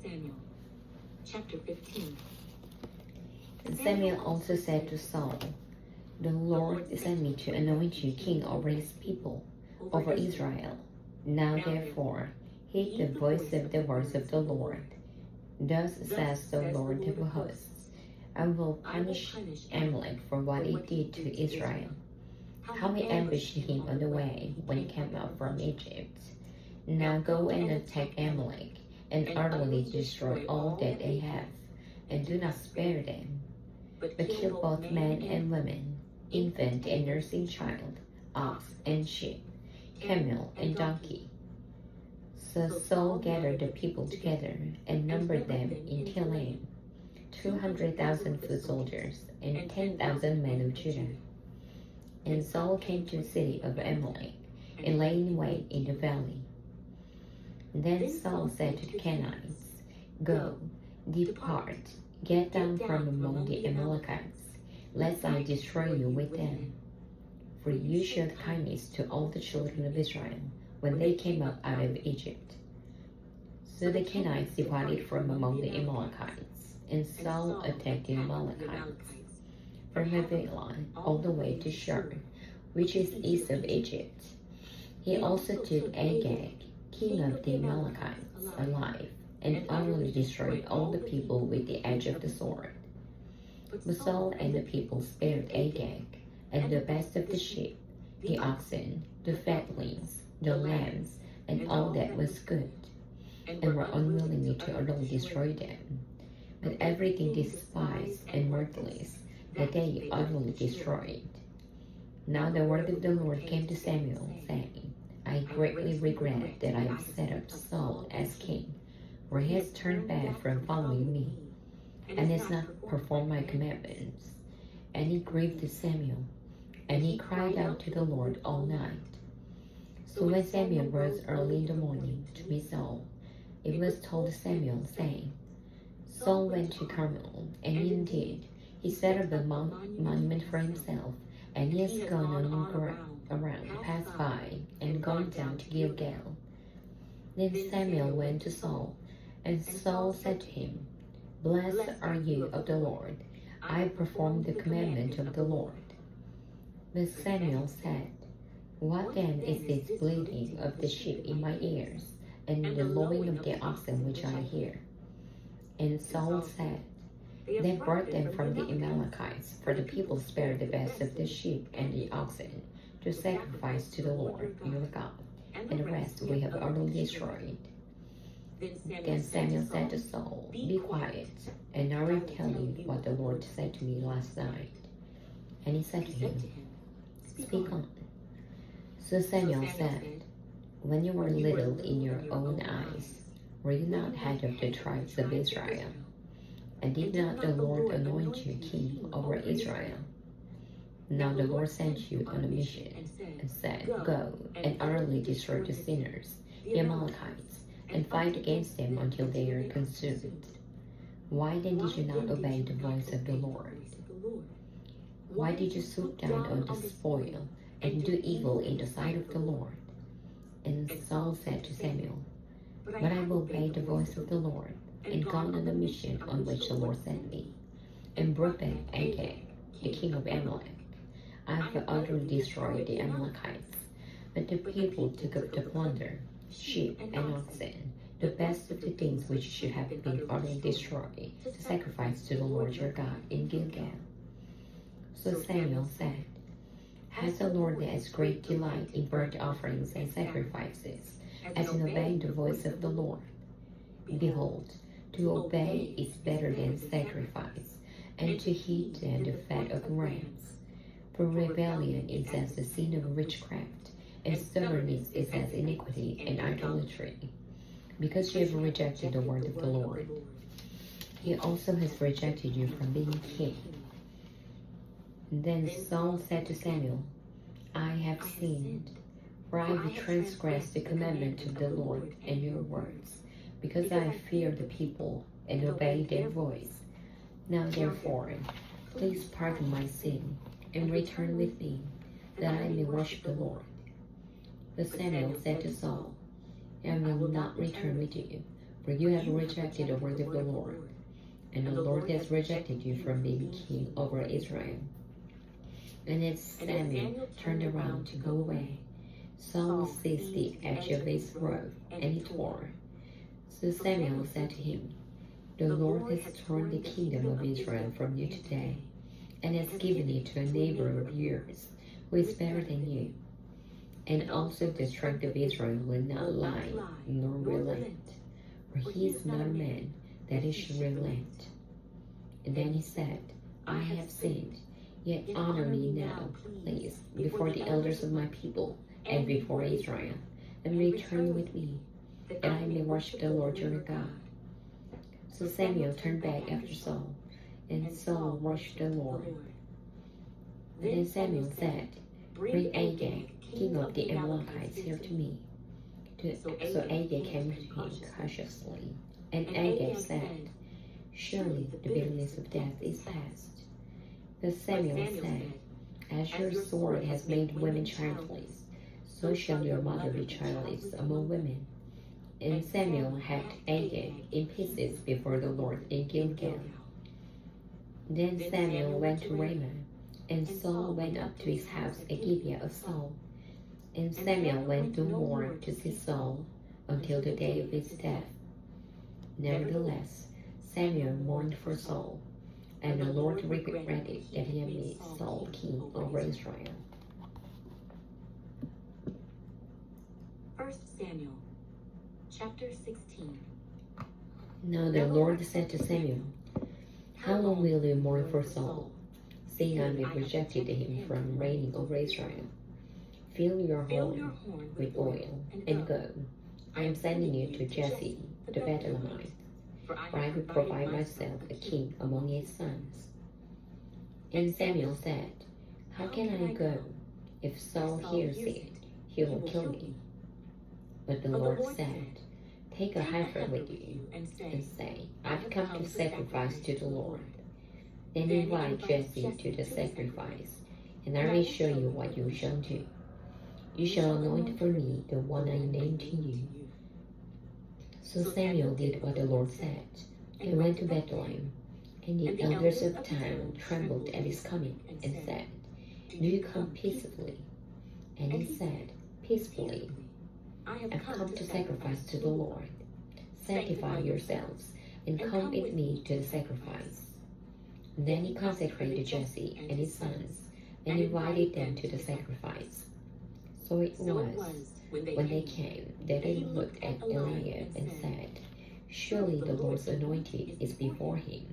Samuel, chapter 15. And Samuel also said to Saul, "The Lord sent me to anoint you king over his people, over Israel. Now therefore, heed the voice of the words of the Lord. Thus says the Lord of hosts, I will punish Amalek for what he did to Israel, how he ambushed him on the way when he came out from Egypt. Now go and attack Amalek, and utterly destroy all that they have, and do not spare them, but kill both men and women, infant and nursing child, ox and sheep, camel and donkey." So Saul gathered the people together and numbered them in Telaim, 200,000 foot soldiers and 10,000 men of Judah. And Saul came to the city of Amalek and lay in wait in the valley. Then Saul said to the Kenites, "Go, depart, get down from among the Amalekites, lest I destroy you with them. For you showed kindness to all the children of Israel when they came up out of Egypt." So the Kenites departed from among the Amalekites, and Saul attacked the Amalekites from Havilah all the way to Shur, which is east of Egypt. He also took Agag, king of the Amalekites, alive, and utterly destroyed all the people with the edge of the sword. But Saul and the people spared Agag, and the best of the sheep, the oxen, the fatlings, the lambs, and all that was good, and were unwilling to utterly destroy them. But everything despised and worthless that they utterly destroyed. Now the word of the Lord came to Samuel, saying, "I greatly regret that I have set up Saul as king, for he has turned back from following me, and has not performed my commandments." And he grieved Samuel, and he cried out to the Lord all night. So when Samuel rose early in the morning to meet Saul, it was told Samuel, saying, "Saul went to Carmel, and indeed he set up a monument for himself, and he has gone on around, passed by, and gone down to Gilgal." Then Samuel went to Saul, and Saul said to him, "Blessed are you of the Lord. I have performed the commandment of the Lord." But Samuel said, "What then is this bleating of the sheep in my ears, and the lowing of the oxen which I hear?" And Saul said, "They brought them from the Amalekites, for the people spared the best of the sheep and the oxen to sacrifice to the Lord your God, and the rest we have utterly destroyed." Then Samuel said to Saul, "Be quiet, and I will tell you what the Lord said to me last night." And he said to him, "Speak on." So Samuel said, "When you were little in your own eyes, were you not head of the tribes of Israel? And did not the Lord anoint you king over Israel? Now the Lord sent you on a mission, and said, Go and utterly destroy the sinners, the Amalekites, and fight against them until they are consumed. Why then did you not obey the voice of the Lord? Why did you swoop down on the spoil and do evil in the sight of the Lord?" And Saul said to Samuel, "But I will obey the voice of the Lord, and gone on the mission on which the Lord sent me, and brought back Agag, the king of Amalek. I have utterly destroyed the Amalekites, but the people took up the plunder, sheep and oxen, the best of the things which should have been utterly destroyed, to sacrifice to the Lord your God in Gilgal." So Samuel said, "Has the Lord as great delight in burnt offerings and sacrifices as in obeying the voice of the Lord? Behold, to obey is better than sacrifice, and to heed than the fat of rams. For rebellion is as the sin of witchcraft, and stubbornness is as iniquity and idolatry. Because you have rejected the word of the Lord, he also has rejected you from being king." Then Saul said to Samuel, "I have sinned, for I have transgressed the commandment of the Lord and your words, because I fear the people and obey their voice. Now therefore, please pardon my sin, and return with me, that I may worship the Lord." But Samuel said to Saul, "I will not return with you, For you have rejected the word of the Lord, and the Lord has rejected you from being king over Israel. And as Samuel turned around to go away, Saul seized the edge of his robe, and he tore. So Samuel said to him, The Lord has torn the kingdom of Israel from you today, and has given it to a neighbor of yours, who is better than you. And also the strength of Israel will not lie, nor relent, for he is not a man that he should relent. And then he said, I have sinned, yet honor me now, please, before the elders of my people, and before Israel, and return with me, that I may worship the Lord your God. So Samuel turned back after Saul, and Saul worshipped the Lord. Then Samuel said, Bring Agag, king of the Amalekites, here to me. So Agag came to him cautiously, and Agag said, Surely the bitterness of death is past. But Samuel said, As your sword has made women childless, so shall your mother be childless among women. And Samuel hacked Agag in pieces before the Lord in Gilgal. Then Samuel went to Ramah, and Saul went up to his house at Gibeah of Saul. And Samuel went no more to see Saul until the day of his death. Nevertheless, Samuel mourned for Saul, and the Lord regretted that he had made Saul king over Israel. 1 Samuel, chapter 16. Now the Lord said to Samuel, How long will you mourn for Saul, seeing I have rejected him from reigning over Israel? Fill your horn with oil, and go. I am sending you to Jesse the Bethlehemite, for I will provide myself a king among his sons. And Samuel said, How can I go? If Saul hears it, he will kill me. But the Lord said, Take a heifer with you, and say, I've come to sacrifice to the Lord. Then invite Jesse to the sacrifice, and I will show you what you shall do. You shall anoint for me the one I named to you. So Samuel did what the Lord said, and went to Bethlehem. And the elders of the town trembled at his coming, and said, Do you come peaceably? And he said, Peacefully. I have come to sacrifice to the Lord. Sanctify yourselves, and come with me to the sacrifice. Then he consecrated Jesse and his sons, and invited them to the sacrifice. So it was, when they came, that they looked at Eliab and said, Surely the Lord's anointed is before him.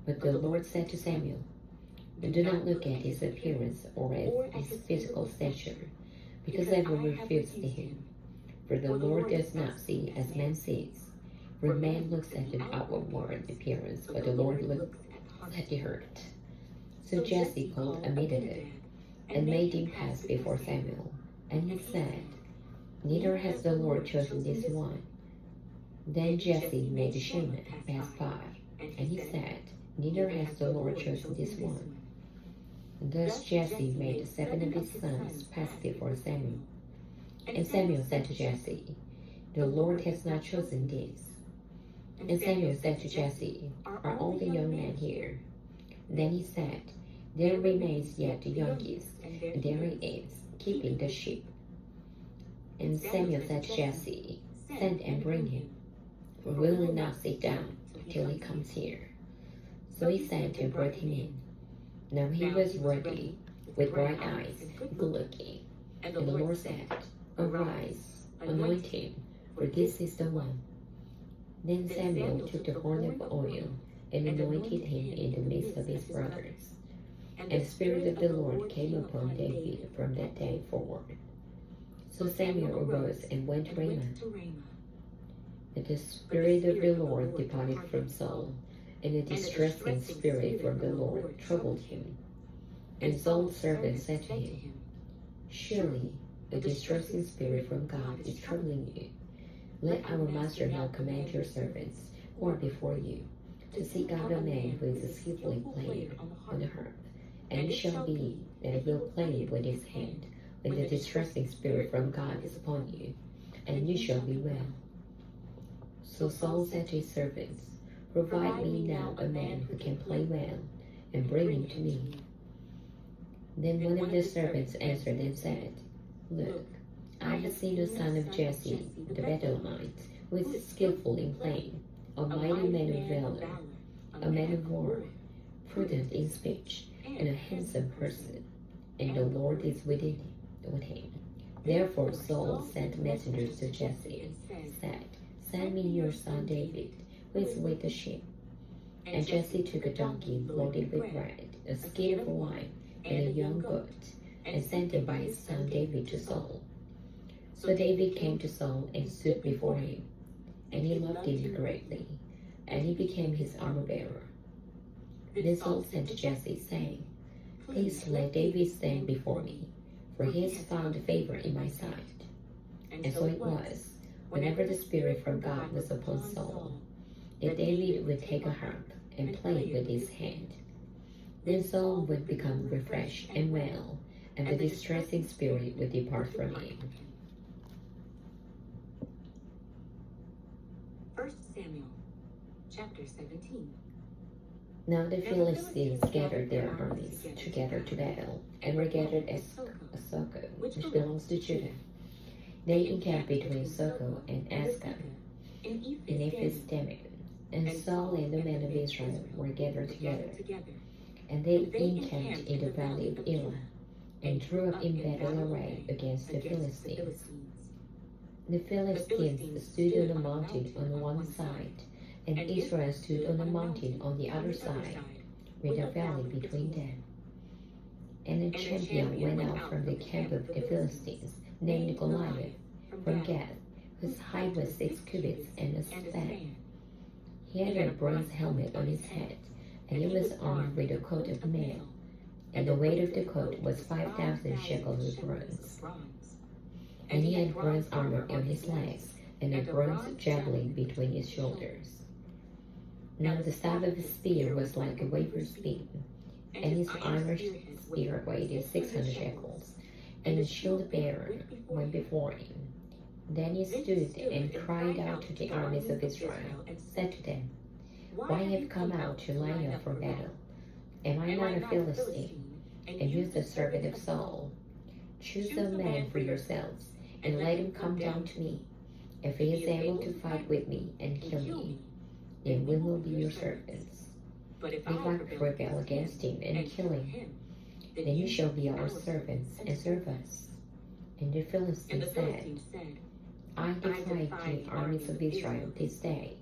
But the Lord said to Samuel, Do not look at his appearance or at his physical stature, because I will refuse to him. For the Lord does not see as man sees. For man looks at the outward appearance, but the Lord looks at the heart. So Jesse called Amminadab, and made him pass before Samuel. And he said, Neither has the Lord chosen this one. Then Jesse made Shema pass by, and he said, Neither has the Lord chosen this one. Thus Jesse made 7 of his sons pass before Samuel. And Samuel said to Jesse, The Lord has not chosen this. And Samuel said to Jesse, Are all the young men here? Then he said, There remains yet the youngest, and there he is, keeping the sheep. And Samuel said to Jesse, Send and bring him, for we will not sit down till he comes here. So he sent and brought him in. Now he was ruddy, with bright eyes, good looking. And the Lord said, Arise, anoint him, for this is the one. Then Samuel took the horn of oil and anointed him in the midst of his brothers. And the Spirit of the Lord came upon David from that day forward. So Samuel arose and went to Ramah. But the Spirit of the Lord departed from Saul, and a distressing spirit from the Lord troubled him. And Saul's servant said to him, Surely a distressing spirit from God is troubling you. Let our master now command your servants, who are before you, to seek out a man who is a skillful player on the harp. And it shall be that he will play with his hand when the distressing spirit from God is upon you, and you shall be well. So Saul said to his servants, "Provide me now a man who can play well, and bring him to me." Then one of the servants answered and said, "Look, I have seen the son of Jesse, the Bethlehemite, who is skillful in playing, a mighty man of valor, a man of war, prudent in speech, and a handsome person, and the Lord is with him." Therefore Saul sent messengers to Jesse and said, "Send me your son David, who is with the sheep." And Jesse took a donkey loaded with bread, a skin of wine, and a young goat, and sent him by his son David to Saul. So David came to Saul and stood before him, and he loved him greatly, and he became his armor-bearer. Then Saul sent to Jesse, saying, "Please let David stand before me, for he has found favor in my sight." And so it was, whenever the Spirit from God was upon Saul, that David would take a harp and play with his hand. Then Saul would become refreshed and well, and the distressing spirit would depart from him. 1 Samuel chapter 17. Now the Philistines gathered their armies together to battle, and were gathered at Soko, which belongs to Judah. They encamped between Soko and Ascah in Ephes-dammim. And Saul and the men of Israel were gathered together, and they encamped in the valley of Elah, and drew up in battle array against the Philistines. The Philistines stood on a mountain on one side, and Israel stood on a mountain on the other side, with a valley between them. And a champion went out from the camp of the Philistines, named Goliath, from Gath, whose height was 6 cubits and a span. He had a bronze helmet on his head, and he was armed with a coat of mail, and the weight of the coat was 5,000 shekels of bronze. And he had bronze armor on his legs, and a bronze javelin between his shoulders. Now the staff of his spear was like a waver's beam, and his armor spear weighed 600 shekels, and the shield bearer went before him. Then he stood and cried out to the armies of Israel, and said to them, "Why have you come out to line up for battle? Am I not a Philistine, and you the servant of Saul? Choose a man for yourselves, and let him come down to me. If he is able to fight with me and kill me, then we will be your servants. But if I rebel against him and kill him, then you shall be our servants and serve us." And the Philistines said, "I defy the armies of Israel this day.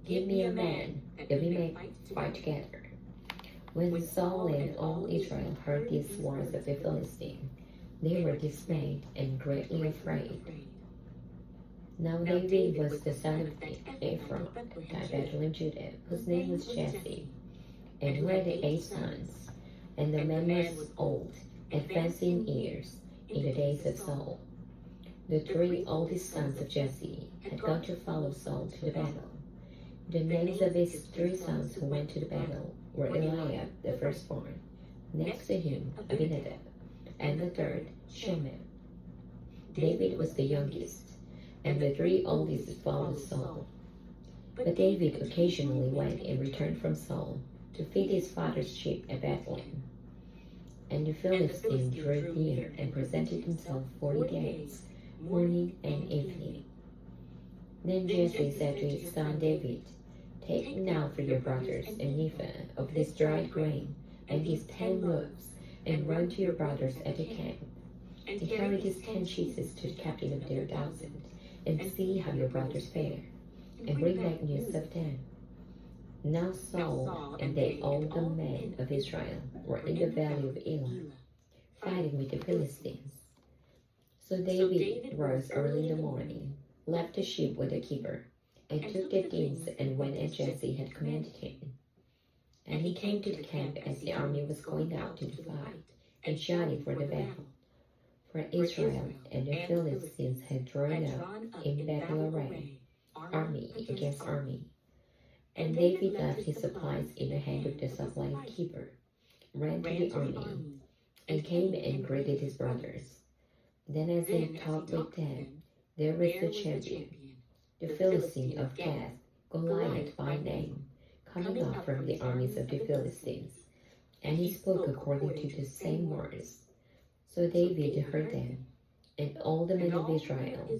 Give me a man, that we may fight together." When Saul and all Israel heard these words of the Philistine, they were dismayed and greatly afraid. Now David was the son of Ephraim, of Bethlehem, Judah, whose name was Jesse, and who had 8 sons. And the man was old, advanced in years, in the days of Saul. The 3 oldest sons of Jesse had gone to follow Saul to the battle. The names of his 3 sons who went to the battle were Eliab, the firstborn, next to him Abinadab, and the third Shimei. David was the youngest, and the 3 oldest followed Saul. But David occasionally went and returned from Saul to feed his father's sheep at Bethlehem. And the Philistine drew near and presented himself 40 days, morning and evening. Then Jesse said to his son David, "Take now for your brothers an ephah of this dried grain, and these 10 loaves, and run to your brothers at the camp, and carry these 10 cheeses to the captain of their 1,000, and see how your brothers fare, and bring back news of them." Now Saul and all the men of Israel were in the valley of Elah, fighting with the Philistines. So David rose early in the morning, left the sheep with the keeper, and took the things and went as Jesse had commanded him. And he came to the camp as the army was going out to the fight, and shouting for the battle. For Israel and the Philistines had drawn up in battle array, army against army. And David left his supplies in the hand of the supply keeper, ran to the army, and came and greeted his brothers. Then as he talked with them, there was the champion, the Philistine of Gath, Goliath by name, coming up from the armies of the Philistines. And he spoke according to the same words. So David heard them, and all the men of Israel,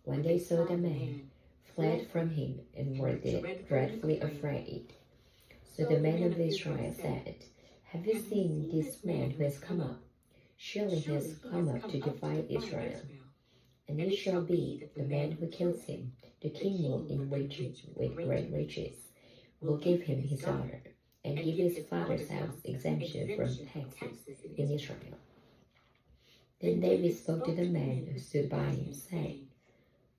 when they saw the man, fled from him and were dreadfully afraid. So the men of Israel said, Have you seen this man who has come up? Surely he has come up to divide Israel. And it shall be that the man who kills him, the king will enrich him with great riches, will give him his daughter, and give his father's house exemption from taxes in Israel. Then David spoke to the man who stood by him, saying,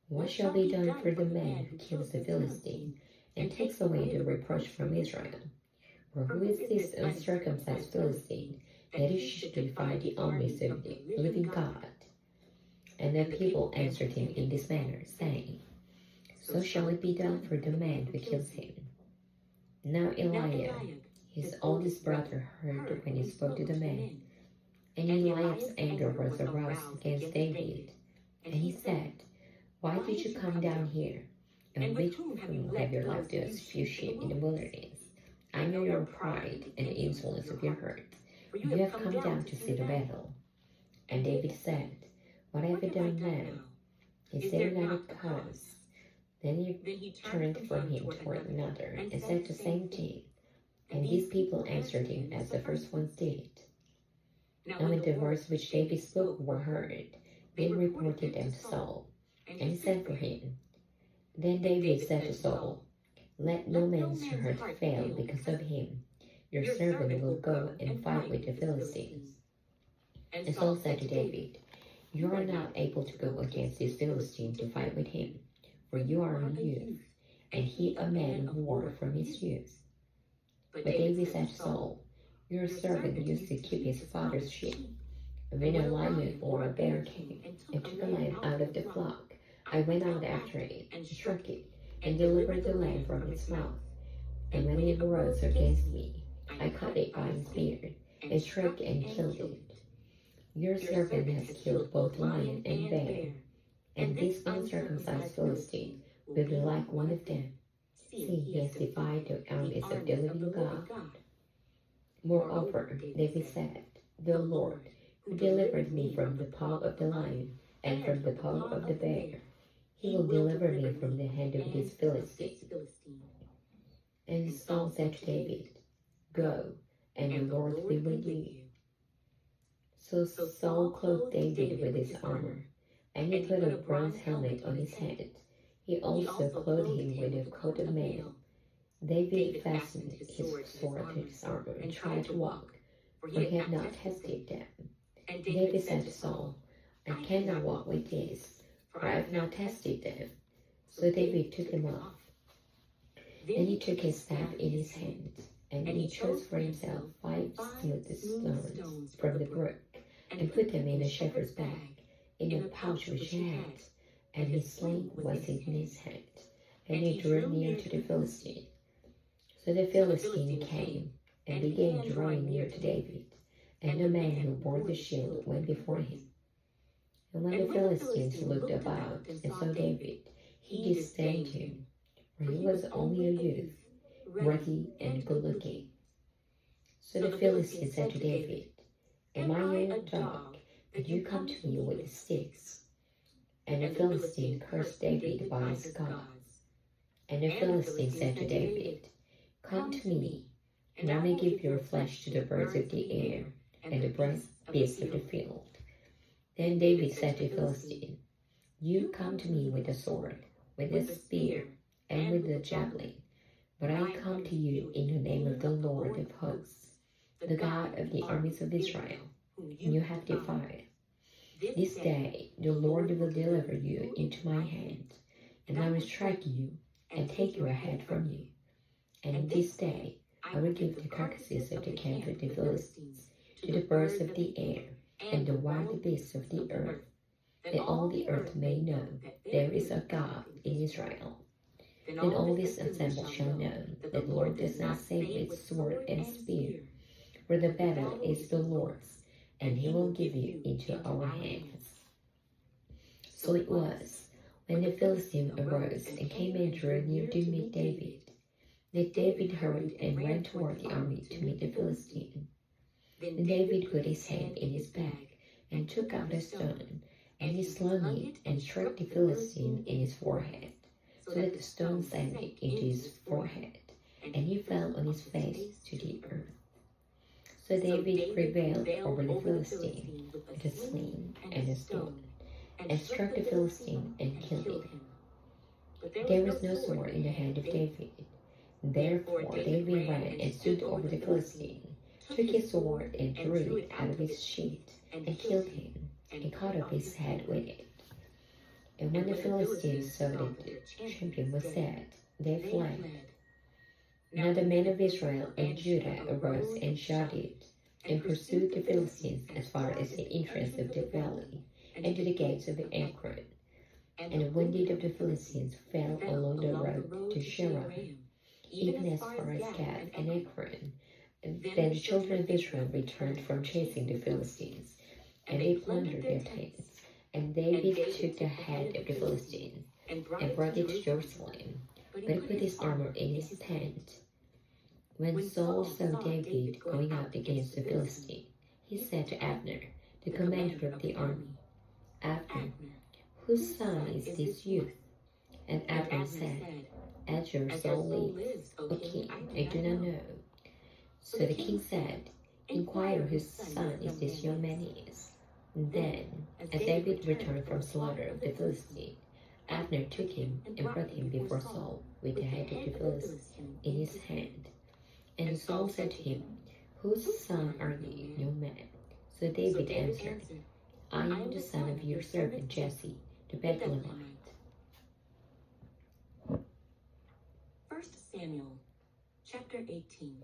What shall be done for the man who kills the Philistine, and takes away the reproach from Israel? For who is this uncircumcised Philistine, that he should defy the armies of the living God? And the people answered him in this manner, saying, So shall it be done for the man who kills him. Now Eliab, his oldest brother, heard when he spoke to the man. And Eliab's anger was aroused against David. And he said, Why did you come down here? And with whom have you left us few sheep in the wilderness? I know your pride and the insolence of your heart. You have come down to see the battle. And David said, What have I done now? Is there not a cause? Then he turned from him toward another, and said the same thing. And these people answered him as the first ones did. Now when the words which David spoke were heard, they reported them to Saul, and he sent for him. Then David said to Saul, Let no man's heart fail because of him. Your servant will go and fight with the Philistines. And Saul said to David, You are not able to go against this Philistine to fight with him, for you are a youth, and he a man of war from his youth. But David said to Saul, Your servant used to keep his father's sheep. And when a lion or a bear came and took a lamb out of the flock, I went out after it and struck it, and delivered the lamb from its mouth. And when it arose against me, I cut it by its beard, and struck and killed it. Your servant has killed both lion and bear, and this uncircumcised Philistine will be like one of them. See, he has defied the armies of the living God. Moreover, David said, The Lord, who delivered me from the paw of the lion and from the paw of the bear, he will deliver me from the hand of this Philistine. And Saul said to David, Go, and the Lord be with you. So Saul clothed David with his armor, and he put a bronze helmet on his head. He also clothed him with a coat of mail. David fastened his sword to his armor and tried to walk, for he had not tested them. And David said to Saul, I cannot walk with this, for I have not tested them. So David took them off. Then he took his staff in his hand, and he chose for himself 5 smooth stones from the brook, and put them in a shepherd's bag, in a pouch which he had, and his sling was in his hand, and he drew near to the Philistine. So the Philistine came, and began drawing near to David, and the man who bore the shield went before him. And when the Philistines looked about and saw David, he disdained him, for he was only a youth, ruddy and good-looking. So the Philistine said to David, Am I a dog, that you come to me with sticks? And the Philistine cursed David by his gods. And the Philistine said to David, Come to me, and I may give your flesh to the birds of the air, and the beasts of the field. Then David said to the Philistine, You come to me with a sword, with a spear, and with a javelin, but I come to you in the name of the Lord of hosts, the God of the armies of Israel, whom you have defied. This day the Lord will deliver you into my hand, and I will strike you and take your head from you. And this day I will give the carcasses of the camp of the Philistines to the birds of the air and the wild beasts of the earth, that all the earth may know that there is a God in Israel. Then all this assembly shall know that the Lord does not save with sword and spear, for the battle is the Lord's, and he will give you into our hands. So it was, When the Philistine arose and came and drew near to meet David, then David hurried and ran toward the army to meet the Philistine. Then David put his hand in his bag and took out a stone, and he slung it and struck the Philistine in his forehead, so that the stone sank into his forehead, and he fell on his face to the earth. So David prevailed over the Philistine with a sling and a stone, and struck the Philistine and killed him. There was no sword in the hand of David. Therefore David ran and stood over the Philistine, took his sword and drew it out of his sheath, and killed him, and cut off his head with it. And when the Philistines saw that the champion was dead, they fled. Now the men of Israel and Judah arose and shouted, and pursued the Philistines as far as the entrance of the valley, and to the gates of Ekron. And the wounded of the Philistines fell along the road to Shaaraim, even as far as Gath and Ekron. And then the children of Israel returned from chasing the Philistines, and they plundered their tents. And David took the head of the Philistines, and brought it to Jerusalem, but he put his armor in his tent. When Saul saw David going out against the Philistine, he said to Abner, the commander of the army, Abner, whose son is this youth? And Abner said, As your soul lives, O king, I do not know. So the king said, Inquire whose son is this young man is. Then, as David returned from slaughter of the Philistine, Abner took him and brought him before Saul with the head of the Philistine in his hand. And Saul said to him, Whose son are you, young man? So David answered, I am the son of your servant Jesse, the Bethlehemite. 1 Samuel, chapter 18.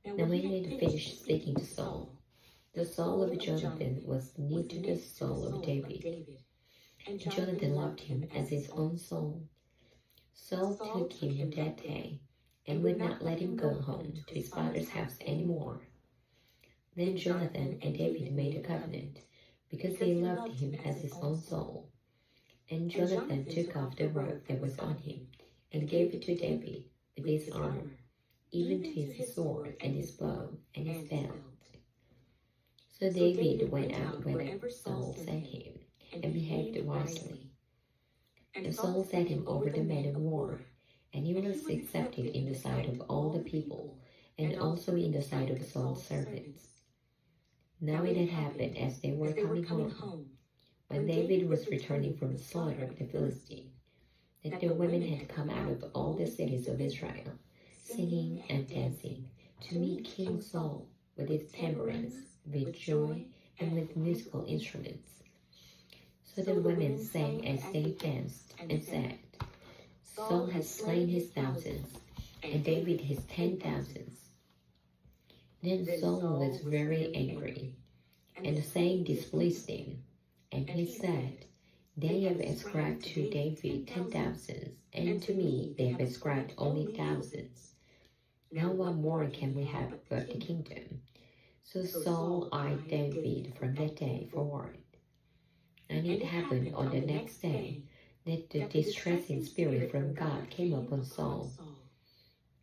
Now when he had finished speaking to Saul, the soul of Jonathan was near to the soul of David, and Jonathan loved him as his own soul. Saul took him that day, and would not let him go home to his father's house any more. Then Jonathan and David made a covenant, because they loved him as his own soul. And Jonathan took off the robe that was on him, and gave it to David with his armor, even to his sword and his bow and his belt. So David went out wherever Saul sent him, and behaved wisely. And Saul set him over the men of war, and he was accepted in the sight of all the people, and also in the sight of Saul's servants. Now it had happened as they were coming home, when David was returning from the slaughter of the Philistine, that the women had come out of all the cities of Israel, singing and dancing, to meet King Saul with his tambourines, with joy, and with musical instruments. So the women sang as they danced, and said, Saul has slain his thousands, and David his 10,000s. Then Saul was very angry, and the saying displeased him, and he said, They have ascribed to David 10,000s, and to me they have ascribed only thousands. Now what more can we have but the kingdom? So Saul eyed David from that day forward. And it happened on the next day that the distressing spirit from God came upon Saul,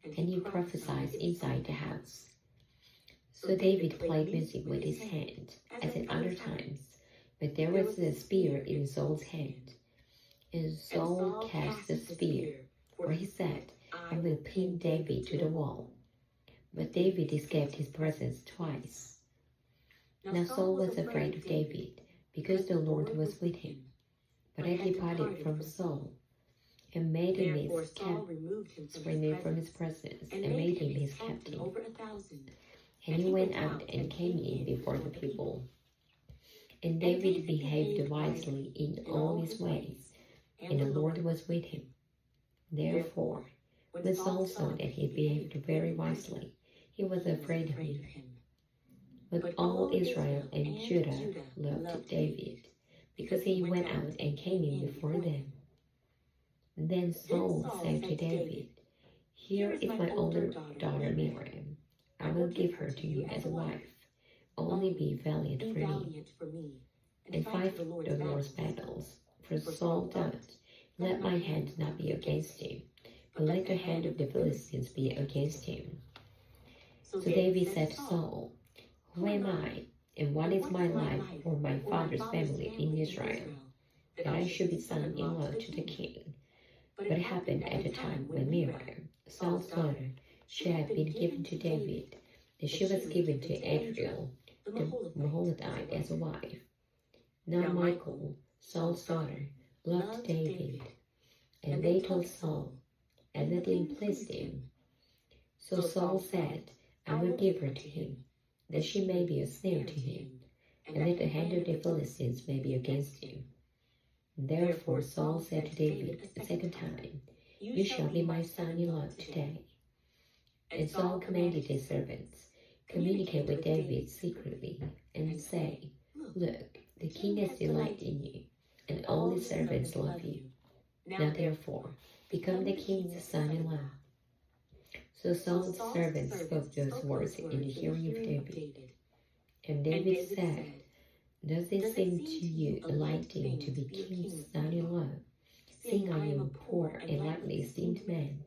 and he prophesied inside the house. So David played music with his hand, as at other times, but there was a spear in Saul's hand. And Saul cast the spear, for he said, I will pin David to the wall. But David escaped his presence twice. Now Saul was afraid of David, because the Lord was with him. But I departed from Saul, and made him his removed from his presence, and made him his captain. And he went out and came in before the people. And David behaved wisely in all his ways, and the Lord was with him. Therefore, when Saul saw that he behaved very wisely, he was afraid of him. But all Israel and Judah loved David, because he went out and came in before them. Then Saul said to David, Here is my older daughter Miriam. I will give her to you as a wife. Only be valiant for me, and fight the Lord's battles, For Saul thought, let my hand not be against him, but let the hand of the Philistines be against him. So David said to Saul, who am I, and what is my life or my father's family in Israel, that I should be son-in-law to the king? But it happened at the time when Miriam, Saul's daughter, should have been given to David, that she was given to Adriel, the Meholatite, as a wife. Now Michal, Saul's daughter, loved David, and they told Saul, and the thing pleased him. So Saul said, I will give her to him, that she may be a snare to him, and that the hand of the Philistines may be against him. Therefore Saul said to David a second time, you shall be my son-in-law today. And Saul commanded his servants, communicate with David secretly, and say, look, the king has delight in you, and all his servants love you. Now therefore, become the king's son-in-law. So Saul's servants spoke those words in the hearing of David. And David said, does it seem to you a light thing to be king's son-in-law, seeing I am a poor and lightly esteemed man?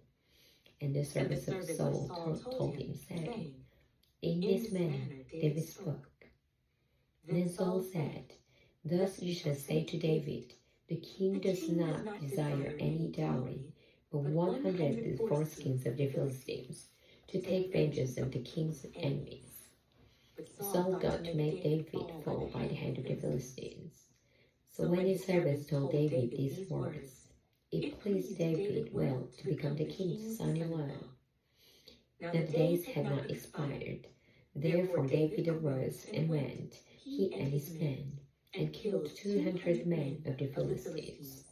And the servants of Saul told him, saying, in this manner David spoke. Then Saul said, thus you shall say to David, the king does not desire any dowry, but 100 foreskins of the Philistines, to take vengeance of the king's enemies. Saul thought to make David fall by the hand of the Philistines. So when his servants told David these words, it pleased David well to become the king's son-in-law. Now the days had not expired. Therefore David arose and went, he and his men, and killed 200 men of the Philistines.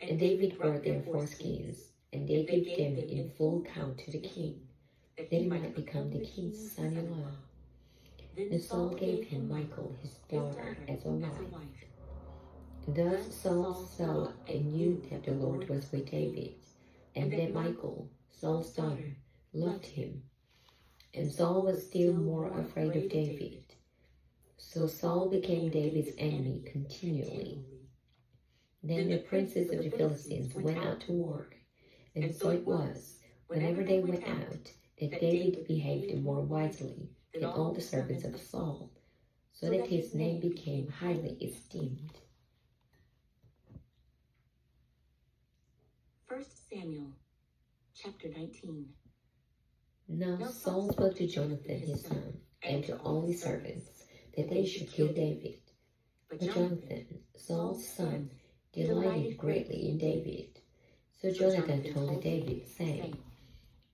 And David brought their foreskins, and they gave them in full count to the king, that he might become the king's son-in-law. Then Saul gave him Michal his daughter as a wife. Thus Saul saw and knew that the Lord was with David, and that Michal, Saul's daughter, loved him. And Saul was still more afraid of David. So Saul became David's enemy continually. Then the princes of the Philistines went out to war, and so it was, whenever they went out, that David behaved more wisely than all the servants of Saul, so that his name became highly esteemed. 1 Samuel chapter 19. Now Saul spoke to Jonathan his son, and to all his servants, that they should kill David. But Jonathan, Saul's son, delighted greatly in David. So Jonathan told David, saying,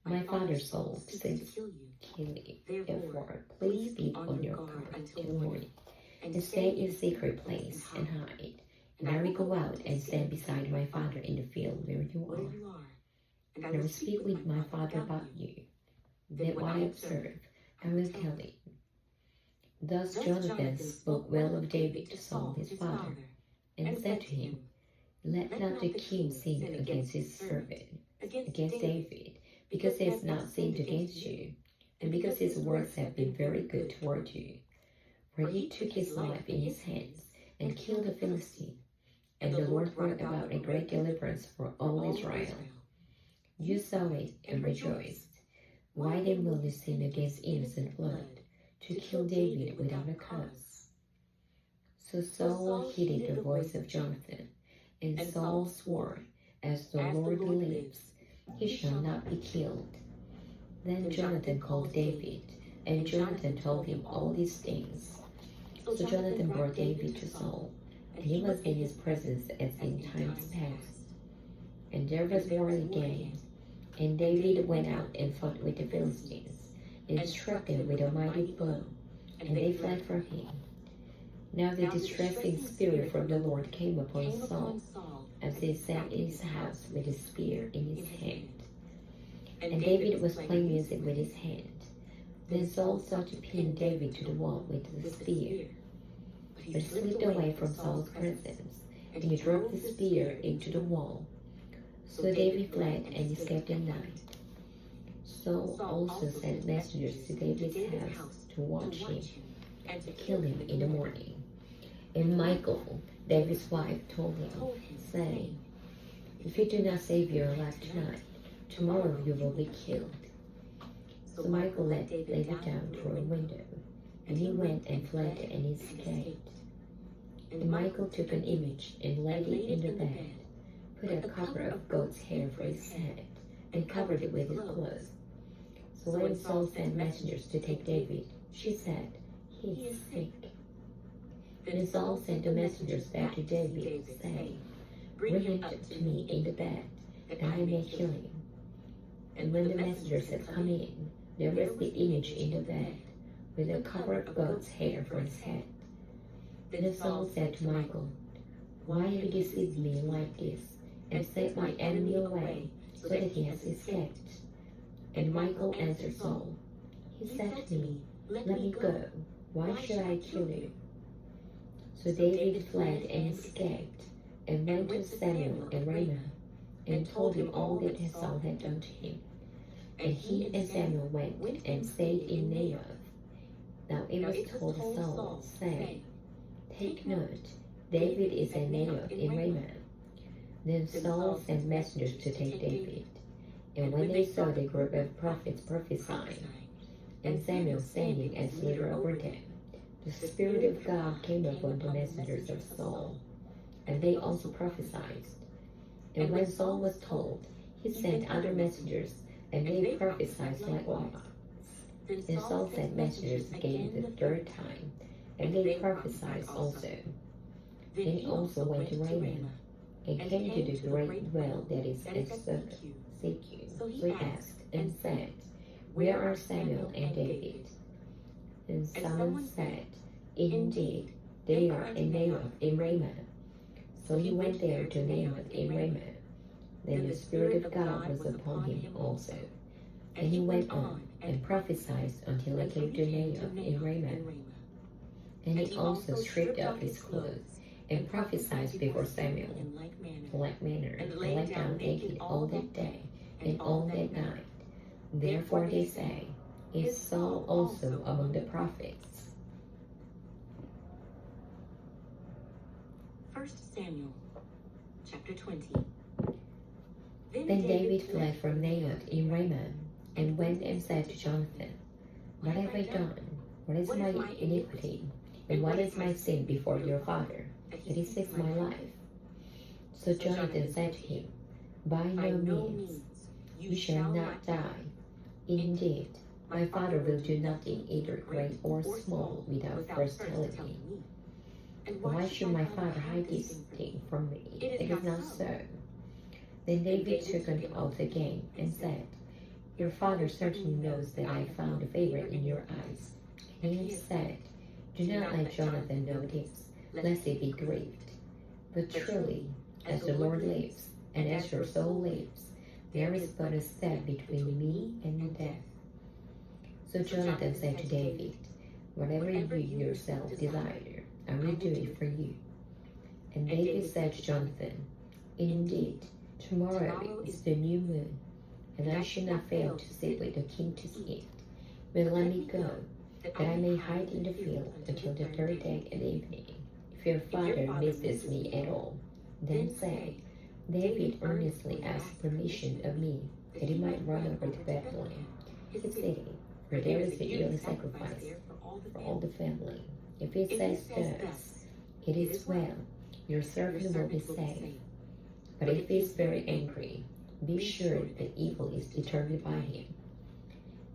my father Saul says, kill me. Therefore, please be on your guard until morning, and stay in a secret place and hide. And I will go out and stand beside my father in the field where you are. And I will speak with my father about you. Then what I observe, I will tell him. Thus Jonathan spoke well of David to Saul his father, and said to him, let not the king sin against his servant, against David, because he has not sinned against you, and because his works have been very good toward you. For he took his life in his hands, and killed the Philistine, and the Lord brought about a great deliverance for all Israel. You saw it and rejoiced. Why then will you sin against innocent blood, to kill David without a cause? So Saul heeded the voice of Jonathan, and Saul swore, as the Lord lives, he shall not be killed. Then Jonathan called David, and Jonathan told him all these things. So Jonathan brought David to Saul, and he was in his presence as in times past. And there was war again, and David went out and fought with the Philistines, and struck them with a mighty blow, and they fled from him. Now the distressing spirit from the Lord came upon Saul, as he sat in his house with his spear in his hand. And David was playing music with his hand. Then Saul sought to pin David to the wall with the spear, but he slipped away from Saul's presence, and he drove the spear into the wall. So David fled and escaped at night. Saul also sent messengers to David's house to watch him and to kill him in the morning. And Michal, David's wife told him, saying, "If you do not save your life tonight, tomorrow you will be killed." So Michael let David down through a window, and he went and fled and escaped. And Michael took an image and laid it in the bed, put a cover of goat's hair for his head, and covered it with his clothes. So when Saul sent messengers to take David, she said, "He is sick." Then Saul sent the messengers back to David, saying, "Bring him up to me in the bed, that I may kill him." And when the messengers had come in, there was the image in the bed, with a cover of goat's hair for his head. Then Saul said to Michael, "Why have you deceived me like this, and sent my enemy away, so that he has escaped?" And Michael answered Saul, "He said to me, 'Let me go. Why should I kill you?'" So David fled and escaped, and went to Samuel in Ramah, and told him all that Saul had done to him. And he and Samuel went and stayed in Naioth. Now it was told Saul, saying, "Take note, David is in Naioth in Ramah." Then Saul sent messengers to take David. And when they saw the group of prophets prophesying, and Samuel standing as leader over them, the Spirit of God came upon the messengers of Saul, and they also prophesied. And when Saul was told, he sent other messengers, and they prophesied likewise. Then Saul sent messengers again the third time, and they prophesied also. Then he also went to Ramah, and came to the great well that is at Seku. So he asked and said, "Where are Samuel and David?" And someone said, "Indeed, they are in Naioth in Ramah." So he went there to Naioth in Ramah. Then the Spirit of God was upon him also, and he went on and prophesied until he came to Naioth in Ramah. And he also stripped off his clothes, and prophesied before Samuel in like manner, and lay down naked all that day and all that night. Therefore they say, "Is Saul also among the prophets?" 1 Samuel chapter 20. Then David fled from Naioth in Ramah, and went and said to Jonathan, "What have I done? What is my iniquity? And what is my sin before your father, that he seeks my life?" So Jonathan said to him, "By no means, you shall not die. Indeed, my father will do nothing either great or small without first telling me. And why should my father hide this thing from me? It is not so." Then David took an oath again and said, "Your father certainly knows that I found favor in your eyes." And he said, "Do not let Jonathan know this, lest he be grieved. But truly, as the Lord lives, and as your soul lives, there is but a step between me and death." So Jonathan said to David, "Whatever you yourself desire, I will do it for you." And David said to Jonathan, "Indeed, tomorrow is the new moon, and I should not fail to sit with the king to eat. But let me go, that I may hide in the field until the third day and evening. If your father misses me at all, then say, 'David earnestly asked permission of me, that he might run over to Bethlehem, his city, where there is a yearly sacrifice for all the family.' If he says thus, it is well, your servant will be saved. But if he is very angry, be sure that evil is determined by him.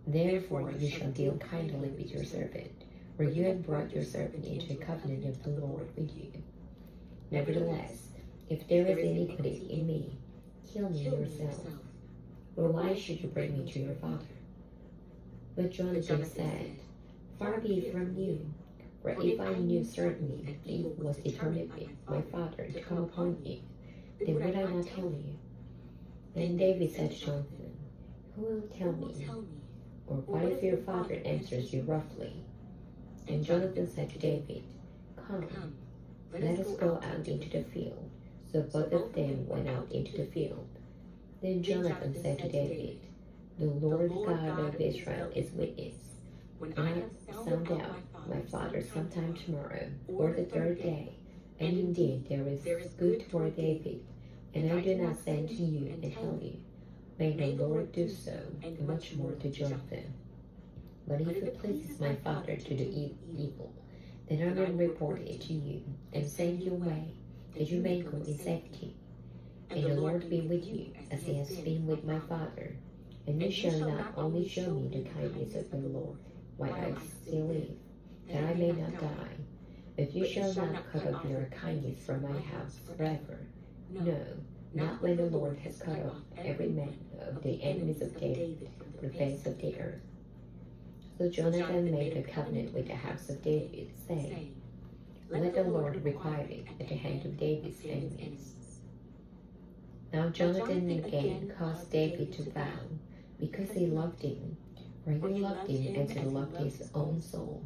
Therefore you shall deal kindly with your servant, for you have brought your servant into a covenant of the Lord with you. Nevertheless, if there is iniquity in me, kill me yourself. Or why should you bring me to your father?" But Jonathan said, "Far be it from you, for if I knew certainly that evil was determined with my father to come upon me, then would I not tell you?" Then David said to Jonathan, "Who will tell me? Or what if your father answers you roughly?" And Jonathan said to David, "Come, let us go out into the field." So both of them went out into the field. Then Jonathan said to David, "The Lord God of Israel is witness. When I have found out my father sometime tomorrow, or the third day, And indeed there is good for David, and I do not send to you and tell you, may the Lord do so, and much more to Jonathan. But if it pleases my father to do evil, then I will report it to you, and send you away, that you may go in safety. And the Lord be with you, as he has been with my father. And you shall not only show me the kindness of the Lord, while I still live, that I may not die, but you shall not cut off your kindness from my house forever. No, not when the Lord has cut off every man of the enemies of David from the face of the earth. So Jonathan made a covenant with the house of David, saying, let the Lord require it at the hand of David's enemies. Now Jonathan again caused David to vow, because he loved him, for he loved him as he loved his own soul.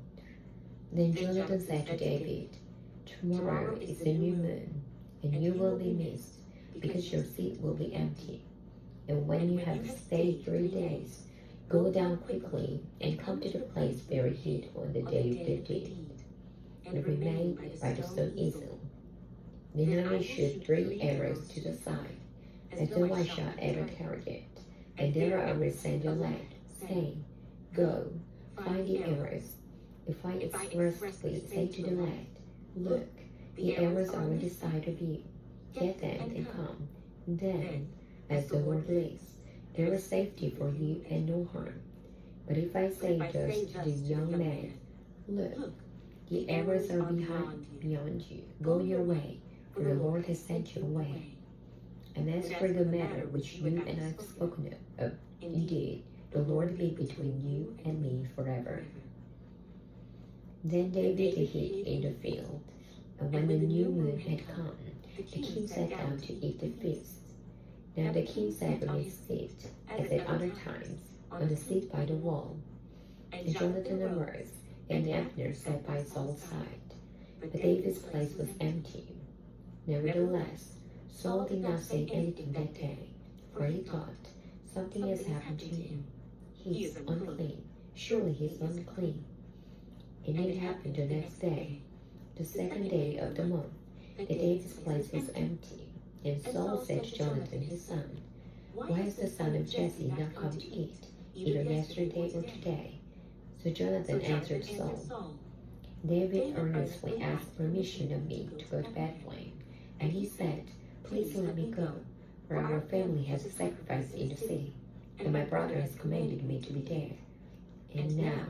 Then Jonathan said to David, tomorrow is the new moon, and you will be missed, because your seat will be empty. And when you have stayed 3 days, go down quickly and come to the place where he hid on the day of the deed, and remain by the stone easel. Then I will shoot 3 arrows to the side, as though I shot at a target, and there I will send a lad, saying, go, find the arrows. If I expressly say to the lad, look, the arrows are on the side of you, get them and come, then, as the Lord lives, there is safety for you and no harm. But if I say thus to the young man, look, the arrows are beyond you, go your way, for the Lord has sent you away. And as for the matter which you and I have spoken of, indeed, the Lord be between you and me forever. Then David hid in the field, and when the new moon had come, the king sat down to eat the feast. Now the king sat on his seat, as at other times, on the seat by the wall. And Jonathan arose, and Abner sat by Saul's side. But David's place was empty. Nevertheless, Saul did not say anything that day, for he thought, something has happened to him. He is unclean. Surely he is unclean. And it happened the next day, the 2nd day of the month, that David's place was empty. And Saul said to Jonathan his son, why has the son of Jesse not come to eat, either yesterday or today? So Jonathan answered Saul, David earnestly asked permission of me to go to Bethlehem, and he said, please let me go, for our family has a sacrifice in the city, and my brother has commanded me to be there. And now,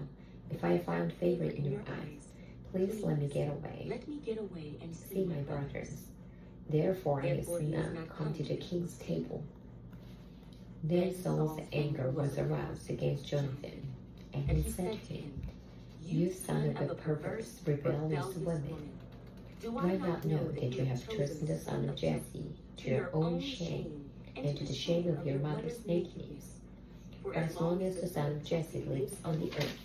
if I have found favor in your eyes, please let me get away. Let me get away and See my brothers. Therefore he has not come to the king's table. Then Saul's anger was aroused against Jonathan, and he said to him, you son of a perverse, rebellious woman, do I not know that you have chosen the son of Jesse to your own shame, and to the shame of your mother's nakedness? For as long as the son of Jesse lives on the earth,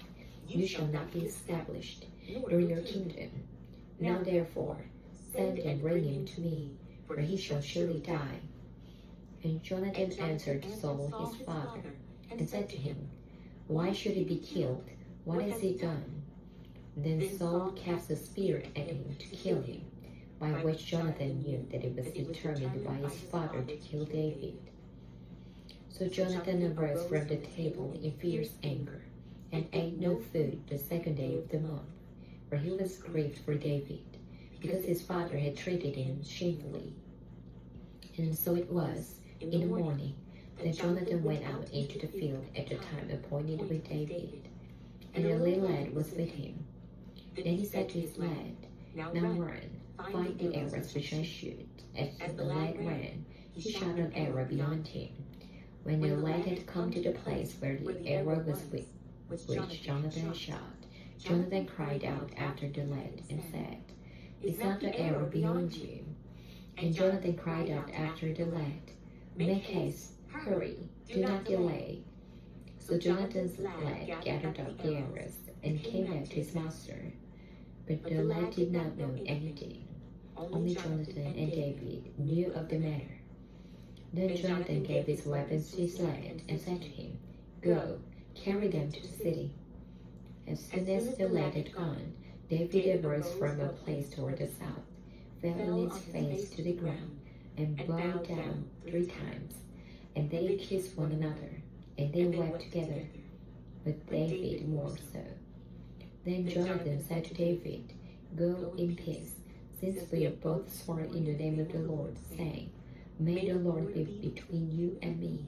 you shall not be established, nor your kingdom. Now therefore, send and bring him to me, for he shall surely die. And Jonathan answered Saul his father, and said to him, why should he be killed? What has he done? Then Saul cast a spear at him to kill him, by which Jonathan knew that it was determined by his father to kill David. So Jonathan arose from the table in fierce anger, and ate no food the 2nd day of the month, for he was grieved for David, because his father had treated him shamefully. And so it was, in the morning, that Jonathan went out into the field at the time appointed with David, and the little lad was with him. Then he said to his lad, now run, find the arrows which I shoot. As the lad ran, he shot an arrow beyond him. When the lad had come to the place where the arrow was which Jonathan shot, Jonathan cried out after the lad and said, is not the arrow beyond you? And Jonathan cried out after the lad, make haste, hurry, do not delay. So Jonathan's lad gathered up the arrows and came back to his master. But the lad did not know anything. Only Jonathan and David knew of the matter. Then Jonathan gave his weapons to his lad and said to him, go, carry them to the city. As soon as the lad had gone, David arose from a place toward the south, fell on his face to the ground, and bowed down 3 times. And they kissed one another, and they wept together, but David more so. Then Jonathan said to David, Go in peace, since we have both sworn in the name of the Lord, saying, May the Lord be between you and me,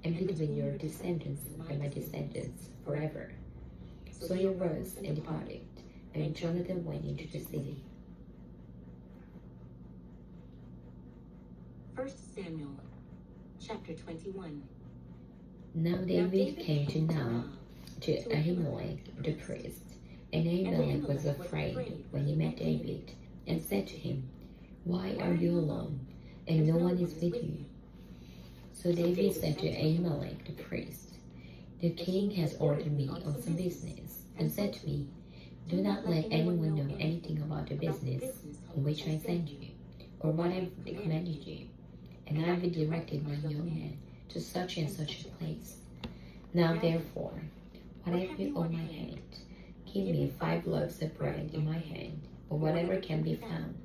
and between your descendants and my descendants forever. So he arose and departed, and Jonathan went into the city. 1 Samuel chapter 21. Now David came to Nob, to Ahimelech the priest, and Ahimelech was afraid when he met David, and said to him, Why are you alone, and no one is with you? So David said to Ahimelech the priest, The king has ordered me on some business, and said to me, Do not let anyone know anything about the business on which I send you, or what I have commanded you. And I have directed my young man to such and such a place. Now therefore, what have you on my hand? Give me 5 loaves of bread in my hand, or whatever can be found.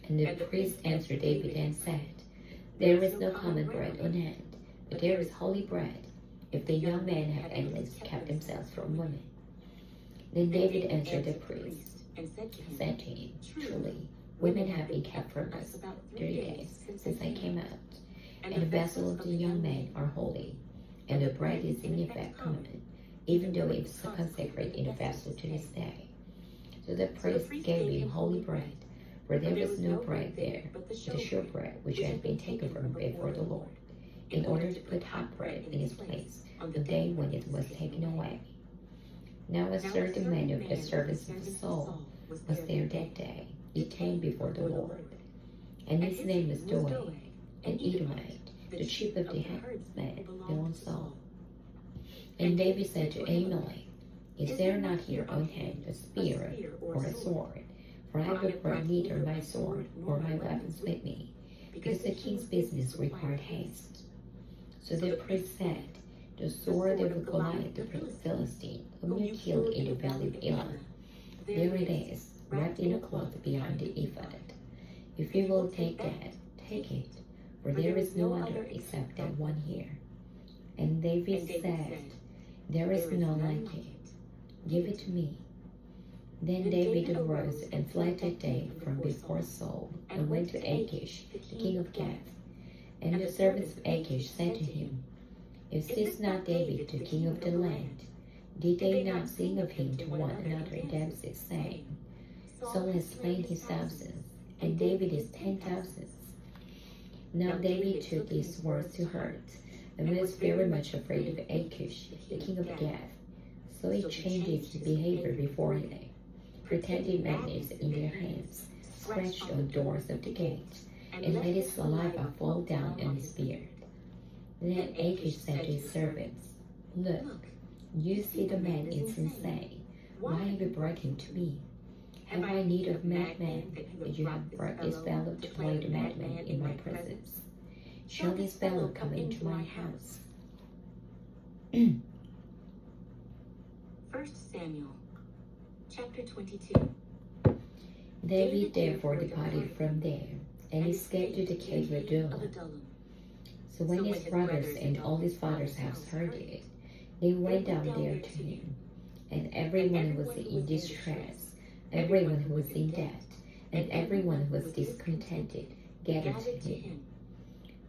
And the priest answered David and said, There is no common bread on hand, but there is holy bread, if the young men have at least kept themselves from women. Then David answered the priest, and said to him, Truly, women have been kept from us about 3 days since I came out, and the vessels of the young men are holy, and the bread is in effect common, even though it is consecrated in a vessel to this day. So the priest gave him holy bread, for there was no bread there, but the showbread which had been taken from before the Lord, in order to put hot bread in its place on the day when it was taken away. Now a certain man of the servants of Saul was there that day. He came before the Lord, and his name was Doeg, an Edomite, the chief of the herdsmen belonged to Saul. And David said to Ahimelech, Is there not here on hand a spear or a sword? For I have brought neither my sword nor my weapons with me, because the king's business required haste. So the priest said, The sword of Goliath the Philistine, whom you killed in the valley of Elah, there it is, wrapped in a cloth behind the ephod. If you will take that, take it, for there is no other except that one here. And David said, There is none like it. Give it to me. Then David arose and fled that day from before Saul, and went to Achish, the king of Gath. And the servants of Achish said to him, Is this not David, the king of the land? Did they not sing of him to one another in Damascus, saying, Saul has slain his thousands, and David his 10,000s? Now David took these words to heart, and was very much afraid of Achish, the king of Gath. So he changed his behavior before them, pretending madness in their hands, scratched on doors of the gate, and let his saliva fall down on his beard. Then Achish said to his servants, Look, you see the man is insane. Why have you brought him to me? Have I need of madmen that you have brought this fellow to play the madman in my presence? Shall this fellow come into my house? 1 Samuel chapter 22. David therefore departed from there, and escaped to the cave of Adullam. So when his brothers and all his father's house heard it, they went down there to him, and everyone who was in distress, everyone who was in debt, and everyone who was discontented gathered to him.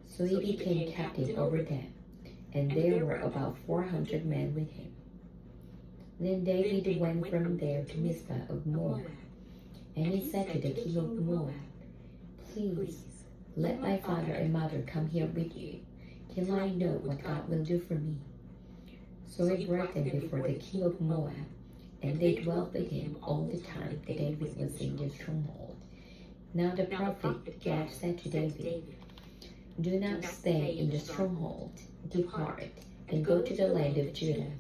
So he became captain over them, and there were about 400 men with him. Then David went from there to Mizpah of Moab, and he said to the king of Moab, Please, let my father and mother come here with you, till I know what God will do for me. So he brought them before the king of Moab, and they dwelt with him all the time that David was in the stronghold. Now the prophet Gad said to David, Do not stay in the stronghold, depart, and go to the land of Judah.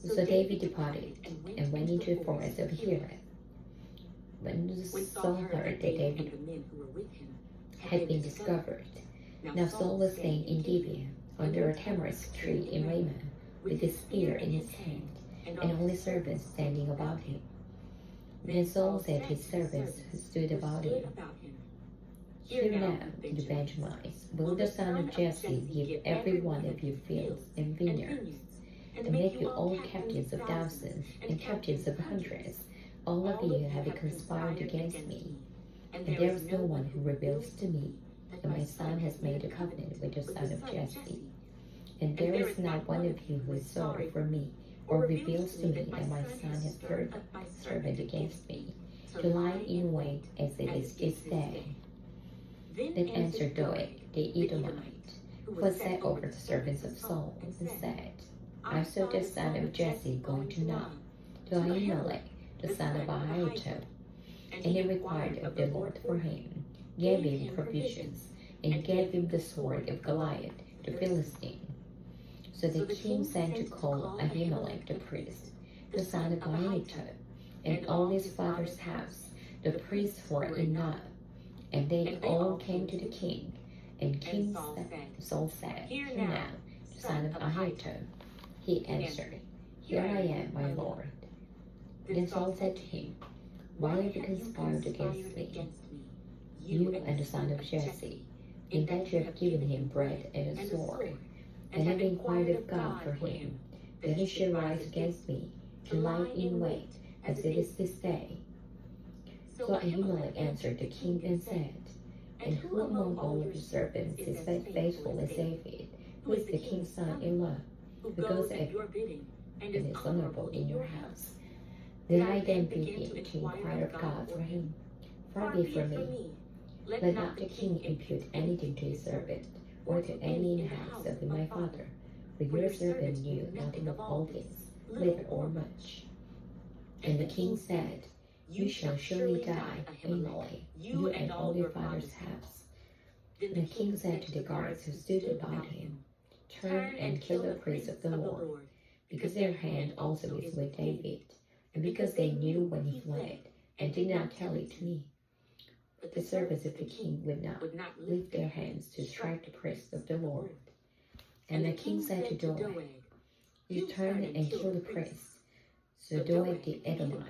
So David departed, and went into the forest of Hira. When Saul heard that David had been discovered, now Saul was staying in Gibeah, under a tamarisk tree in Ramah, with his spear in his hand, and all his servants standing about him. Then Saul said to his servants who stood about him, Hear now, you Benjamites, will the son of Jesse give every one of you fields and vineyards, and make you all captains of thousands and captains of hundreds? All of you have conspired against me, and there is no one who reveals to me that my son has made a covenant with the son of Jesse. And there is not one of you who is sorry for me, or reveals to me that my son has girded up my servant against me, to lie in wait as it is this day. Then answered Doeg the Edomite, who was set over the servants of Saul, and said, I saw the son of Jesse going to Nob, to Ahimelech, the son of Ahitub, and he inquired of the Lord for him, gave him provisions, and gave him the sword of Goliath, the Philistine. So the king sent to call Ahimelech the priest, the son of Ahitub, and all his father's house, the priests who were in Nob. And they all came to the king. And King Saul said, Hear now, the son of Ahitub. He answered, Here I am, my lord. Then Saul said to him, Why have you conspired against me, you and the son of Jesse, in that you have given him bread and a sword, and have inquired of God for him, that he should rise against me, to lie in wait, as it is this day? So Ahimelech answered the king and said, And who among all of your servants is faithful as David, who is the king's son-in-law, who goes at your bidding, and is honorable in your house? Did I then bid him to inquire of God for him? Far be from me. Let not the king impute anything to his servant, or to any in the house of my father, for your servant knew nothing of all this, little or much. And the king said, You shall surely die, Ahimelech, you and all your father's house. Then the king said to the guards who stood about him, Turn and kill the priests of the Lord, because their hand also is with David, and because they knew when he fled, and did not tell it to me. But the servants of the king would not lift their hands to strike the priests of the Lord. And the king said to Doeg, You turn and kill the priests. So Doeg the Edomite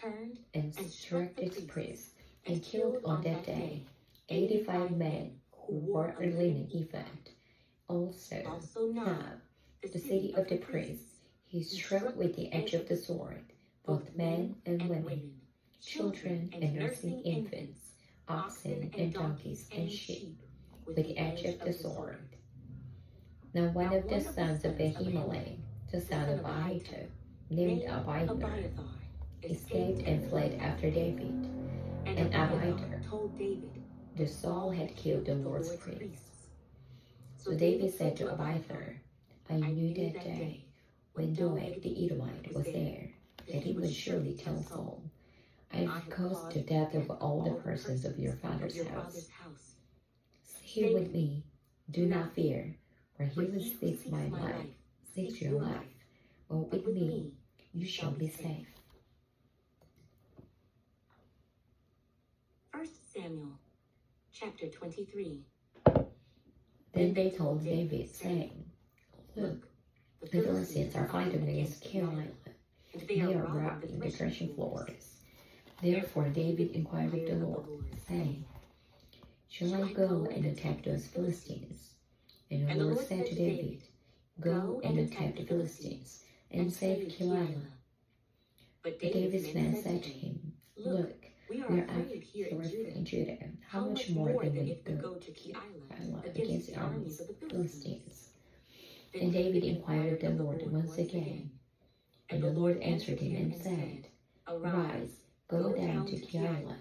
turned and struck its priests, and killed on that day 85 men who wore a linen ephod. Also Nob, the city of the priests, he struck with the edge of the sword, both men and women, children and nursing infants, oxen and donkeys and sheep, with the edge of the sword. Now one of the sons of Ahimelech, the son of Ahitub, named Abiathar, escaped and fled after David. And Abiathar told David that Saul had killed the Lord's priests. So David said to Abiathar, I knew that day, when Doeg the Edomite was there, that he would surely tell Saul, I have caused the death of all the persons of your father's house. Stay with me, do not fear, for he who seeks my life seeks your life, but with me you shall be safe. 1 Samuel, chapter 23. Then they told David, saying, Look, the Philistines are fighting against Keilah, and they are robbing the threshing floors. Therefore David inquired of the Lord, saying, Shall I go and attack those Philistines? And the Lord said to David, Go and attack the Philistines, and save Keilah. But David's men said to him, Look, we are afraid here in Judah. How much more than we go to Keilah against the armies of the Philistines? Then David inquired of the Lord once again. And the Lord answered him and said, Arise, go down to Keilah,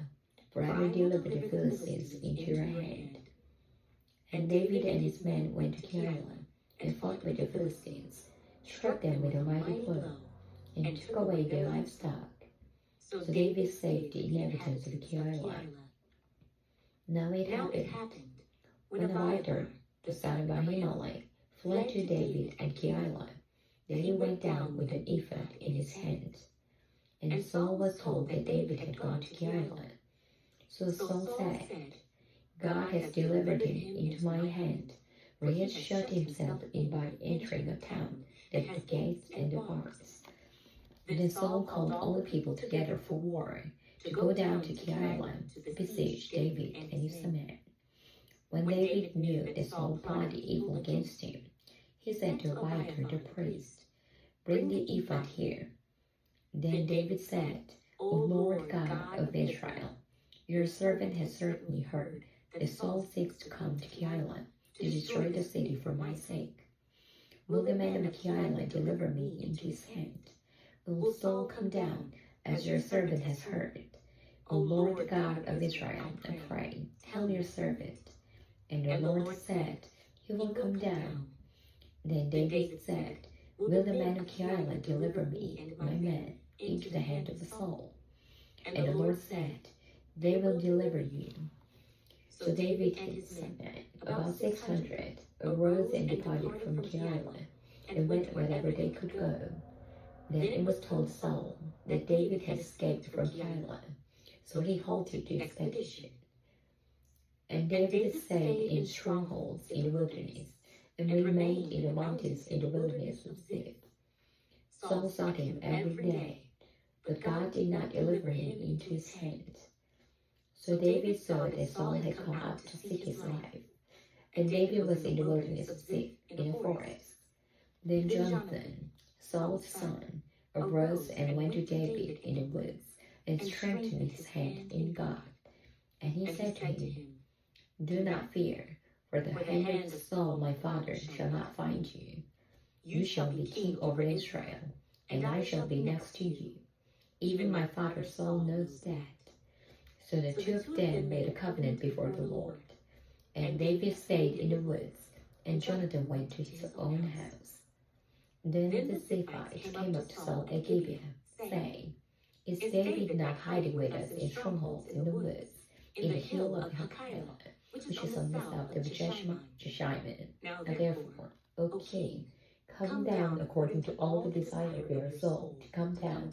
for I will deliver the Philistines into your hand. And David and his men went to Keilah, and fought with the Philistines, struck them with a mighty blow, and took away their livestock. So David saved the inhabitants of Keilah. Now it happened, when Abiathar, the son of Ahimelech, fled to David at Keilah, that he went down with an ephod in his hand. And Saul was told that David had gone to Keilah. So Saul said, God has delivered him into my hand, for he has shut himself in by entering a town that had gates and the bars. Then Saul called all the people together for war, to go down to Keilah to besiege David and his men. When David knew that Saul plotted evil against him, he said to Abiathar the priest, "Bring the ephod here." Then David said, "O Lord God of Israel, your servant has certainly heard that Saul seeks to come to Keilah to destroy the city for my sake. Will the men of Keilah deliver me into his hand? Will Saul come down, as your servant has heard? O Lord God of Israel, I pray, tell your servant." And the Lord said, "He will come down." Then David said, "Will the men of Keilah deliver me and my men into the hand of Saul?" And the Lord said, "They will deliver you." So David and his men, about 600, arose and departed from Keilah, and went wherever they could go. Then it was told Saul that David had escaped from Keilah, so he halted the expedition. And David stayed in strongholds in the wilderness, and remained in the mountains in the wilderness of Ziph. Saul sought him every day, but God did not deliver him into his hand. So David saw that Saul had come up to seek his life, and David was in the wilderness of Ziph in a forest. Then Jonathan, Saul's son, arose and went to David in the woods, and strengthened his hand in God. And he said to him, "Do not fear, for the hand of Saul my father shall not find you. You shall be king over Israel, and I shall be next to you. Even my father Saul knows that." So the two of them made a covenant before the Lord. And David stayed in the woods, and Jonathan went to his own house. Then the Ziphites came up to Saul at Gibeah, saying, "Is David not hiding with us in strongholds in the woods, in the hill of Hachilah, which is on the south of Jeshimon? Now therefore, O king, come down according to all the desire of your soul to come down.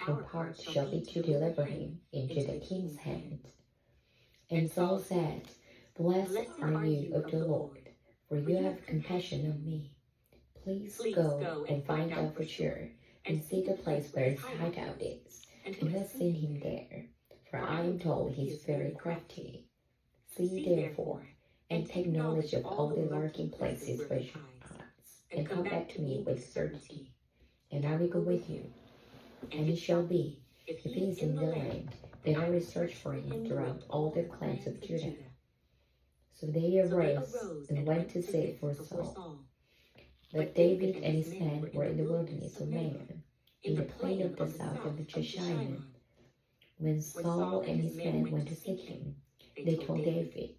Your part shall be to deliver him into the king's hand." And Saul said, "Blessed are you of the Lord, for you have compassion on me. Please go and find out for sure, and see the place where his hideout is, and who has seen him there, for I am told he is very crafty. See therefore, and take knowledge of all the lurking places where he hides, and come back to me with certainty, and I will go with you. And it shall be, if he is in the land, that I will search for him throughout all the clans of Judah." So they arose and went to seek for Saul. But David and his men were in the wilderness of Maon, in the plain of the south of Jeshimon. When Saul and his men went to seek him, they told David.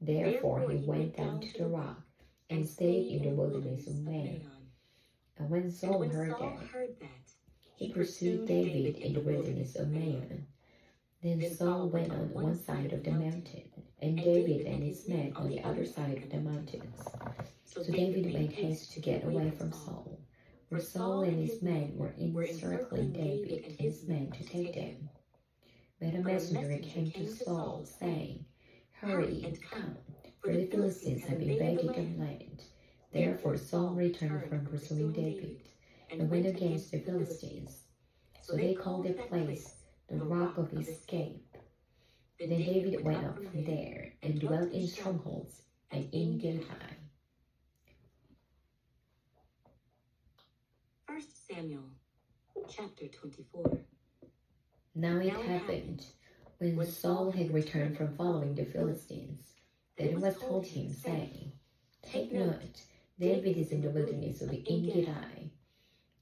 Therefore he went down to the rock, and stayed in the wilderness of Maon. And when Saul heard that, he pursued David in the wilderness of Maon. Then Saul went on one side of the mountain, and David and his men on the other side of the mountains. So David made haste to get away from Saul, for Saul and his men were encircling David and his men to take them. But a messenger came to Saul, saying, "Hurry and come, for the Philistines have invaded the land." Therefore Saul returned from pursuing David, and went against the Philistines. So they called the place the Rock of Escape. Then David went up from there, and dwelt in strongholds and in Gilgal. 1 Samuel, chapter 24. Now it happened, when Saul had returned from following the Philistines, that it was told him, saying, "Take note, David is in the wilderness of En-Gedi."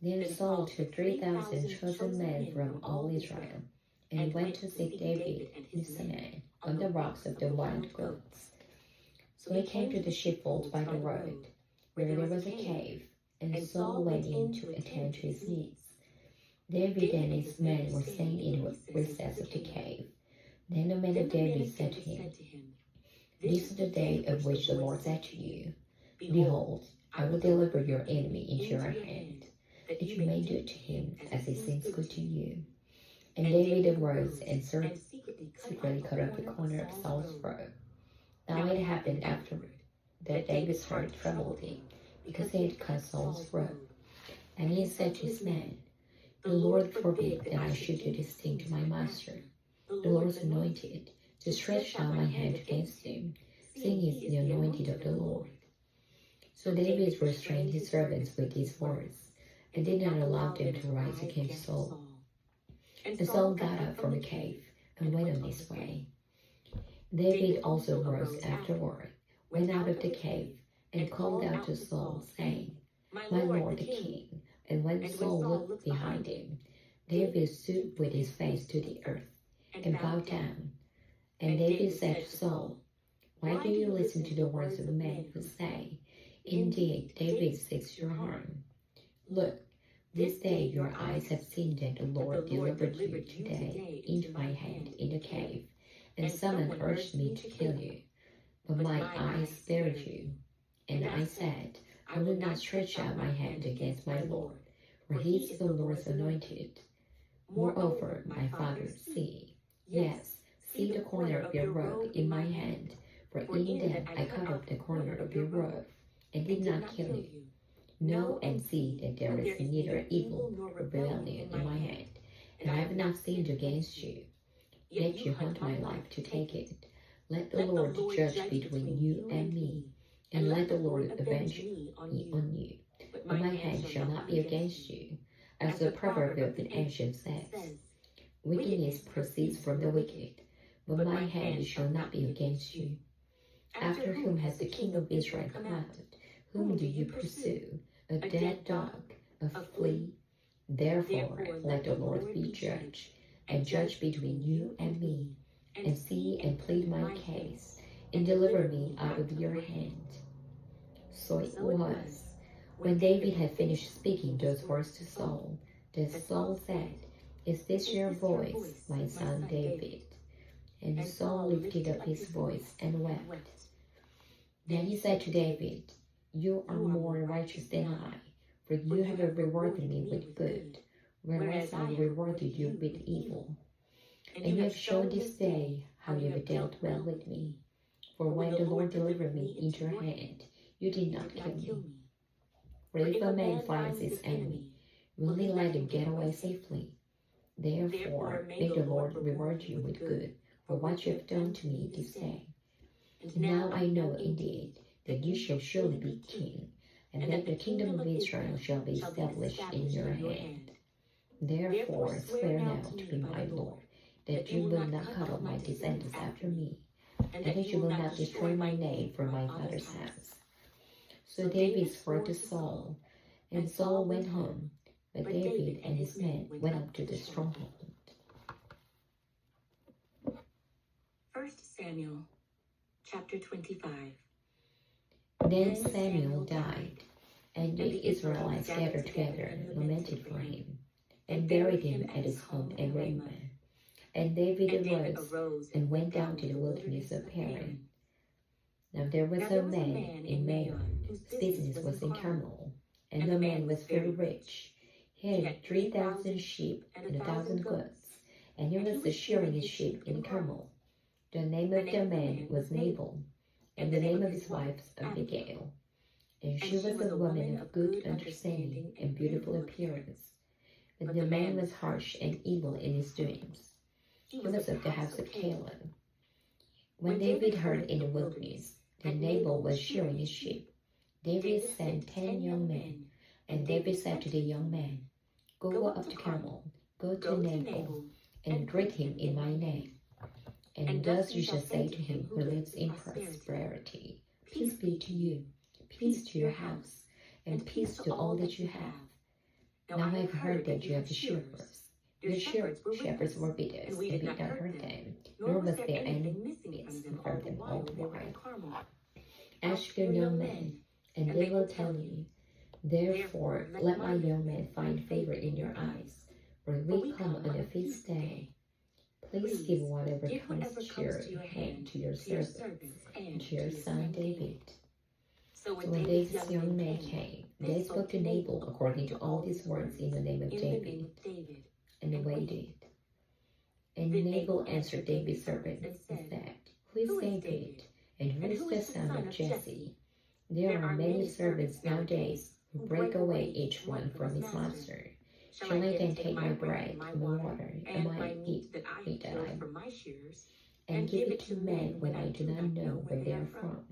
Then Saul took 3,000 chosen men from all Israel, and went to seek David and his men on the rocks of the wild goats. So he came to the sheepfold by the road, where there was a cave, and Saul went in to attend to his needs. David and his men were staying in the recess of the cave. Then the men of David said to him, "This is the day of which the Lord said to you, Behold, I will deliver your enemy into your hand, that you may do to him as it seems good to you." And David arose and secretly cut off the corner of Saul's robe. Now it happened afterward that David's heart troubled him, because he had cut Saul's robe. And he said to his men, The Lord forbid that I should do this thing to my master, the Lord's anointed, to stretch out my hand against him, seeing he is the anointed of the Lord. So David restrained his servants with these words, and did not allow them to rise against Saul. And Saul got up from the cave and went on his way. David also rose afterward, went out of the cave, and called out to Saul, saying, My lord the king. And when Saul looked behind him, David stood with his face to the earth, and bowed down. And David said to Saul, Why do you listen to the words of men who say, Indeed, David seeks your harm? Look, this day your eyes have seen that the Lord delivered you today into my hand in the cave, and someone urged me to kill you. But my eyes spared you. And I said, I will not stretch out my hand against my Lord, for he is the Lord's anointed. Moreover, my father, see, yes, see the corner of your robe in my hand, for in that I cut off the corner of your robe, and did not kill you. Know and see that there is neither evil nor rebellion in my hand, and I have not sinned against you. Yet you hunt my life to take it. Let the Lord judge between you and me, and let the Lord avenge me on you. But my hand shall not be against you, as the proverb of the ancient says. Wickedness proceeds from the wicked, but my hand shall not be against you. After whom has the king of Israel come out? Whom do you pursue? A dead dog, a flea? Therefore let the Lord be judge, and judge between you and me, and see and plead my case, and deliver me out of your hand. So it was, when David had finished speaking those words to Saul, that Saul said, Is this your voice, my son David? And Saul lifted up his voice and wept. Then he said to David, You are more righteous than I, for you have rewarded me with good, whereas I rewarded you with evil. And you have shown this day how you have dealt well with me. For when the Lord delivered me into your hand, you did not kill me. For if a man finds his enemy, will he let him get away safely? Therefore may the Lord reward you with good for what you have done to me this day. And now I know indeed that you shall surely be king, and that the kingdom of Israel shall be established in your hand. Therefore swear now to be my Lord, that you will not cut off my descendants after me, and that you will not destroy my name from my father's house. So David swore to Saul, and Saul went home, but David and his men went up to the stronghold. 1 Samuel chapter 25. Then Samuel died, and the Israelites gathered together and lamented for him, and buried him at his home in Ramah. And David arose and went down to the wilderness of Paran. Now there was a man in Maon whose business was in Carmel, and the man was very rich. He had 3,000 sheep and 1,000 goats, and he was shearing his sheep in Carmel. The name of the man was Nabal, and the name of his wife Abigail. And she was a woman of good understanding and beautiful appearance. But the man was harsh and evil in his doings. He was of the house of Caleb. When David heard in the wilderness that Nabal was shearing his sheep, David sent 10 young men, and David said to the young man, Go up to Carmel, go to Nabal, and greet him in my name. And thus you shall say to him who lives in prosperity, Peace be to you, peace to your house, and peace to all that you have. Now I have heard that you have shepherds. Your shepherds were with us, and we did not hurt them, nor was there any misfits from them all the while. Ask your young men, and they will tell you. Therefore, let my young men find favor in your eyes, for we come on a feast day. Please give whatever comes to your hand to your servants and to your son David. So when David's young men came, they spoke to Nabal according to all these words in the name of David, and they waited. And Nabal answered David's servant and said, Who is David, and who is the son of Jesse? There are many servants nowadays who break away each one from his master. Shall I then take my bread, my water, and my meat that I meat have that I killed for my shears, and give it to men when I do not know where they are from?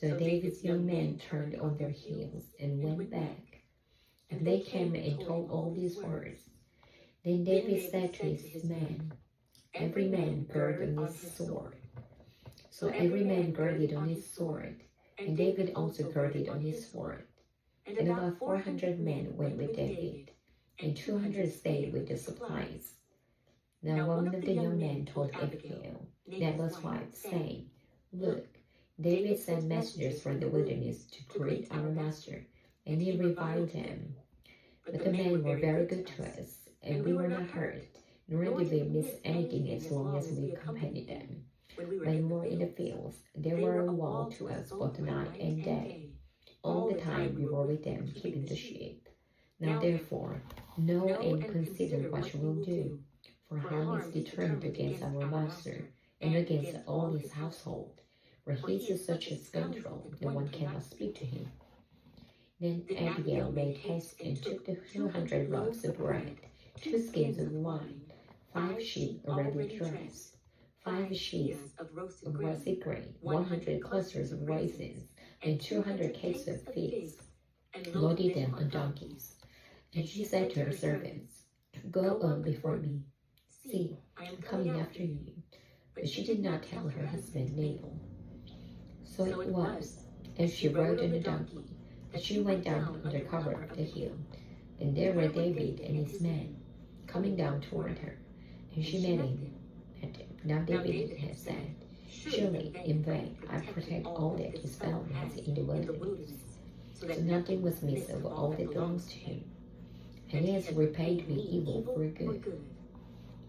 So David's young men turned on their heels and went back. And they came and told all these words. Then David said to his men, every man gird on his sword. So every man girded on his sword, and David also girded on his sword. And about 400 men went with David, and 200 stayed with the supplies. Now one of the young men told Abigail, Nabal's wife, saying, look, David sent messengers from the wilderness to greet our master, and he reviled them. But the men were very good to us, and we were not hurt, nor did we miss anything as long as we accompanied them. When we were in the fields, they were a wall to us both night and day. All the time we were with them, keeping the sheep. Now therefore, know and consider what you will do, for harm is determined against our master, and against all his household, for he is such a scoundrel that one cannot speak to him. Then Abigail made haste and took the 200 loaves of bread, 2 skins of wine, 5 sheep already dressed, 5 sheaves of roasted grain, 100 clusters of raisins, and 200 cakes of figs, and loaded them on donkeys. And she said to her servants, go on before me. See, I am coming after you. But she did not tell her husband Nabal. So it was, as she rode on the donkey, that she went down under cover of the hill, and there were David and his men coming down toward her, and she met him. Now David had said, surely in vain I protect all that his family has in the wilderness, so nothing was missed of all that belongs to him, and he has repaid me evil for good.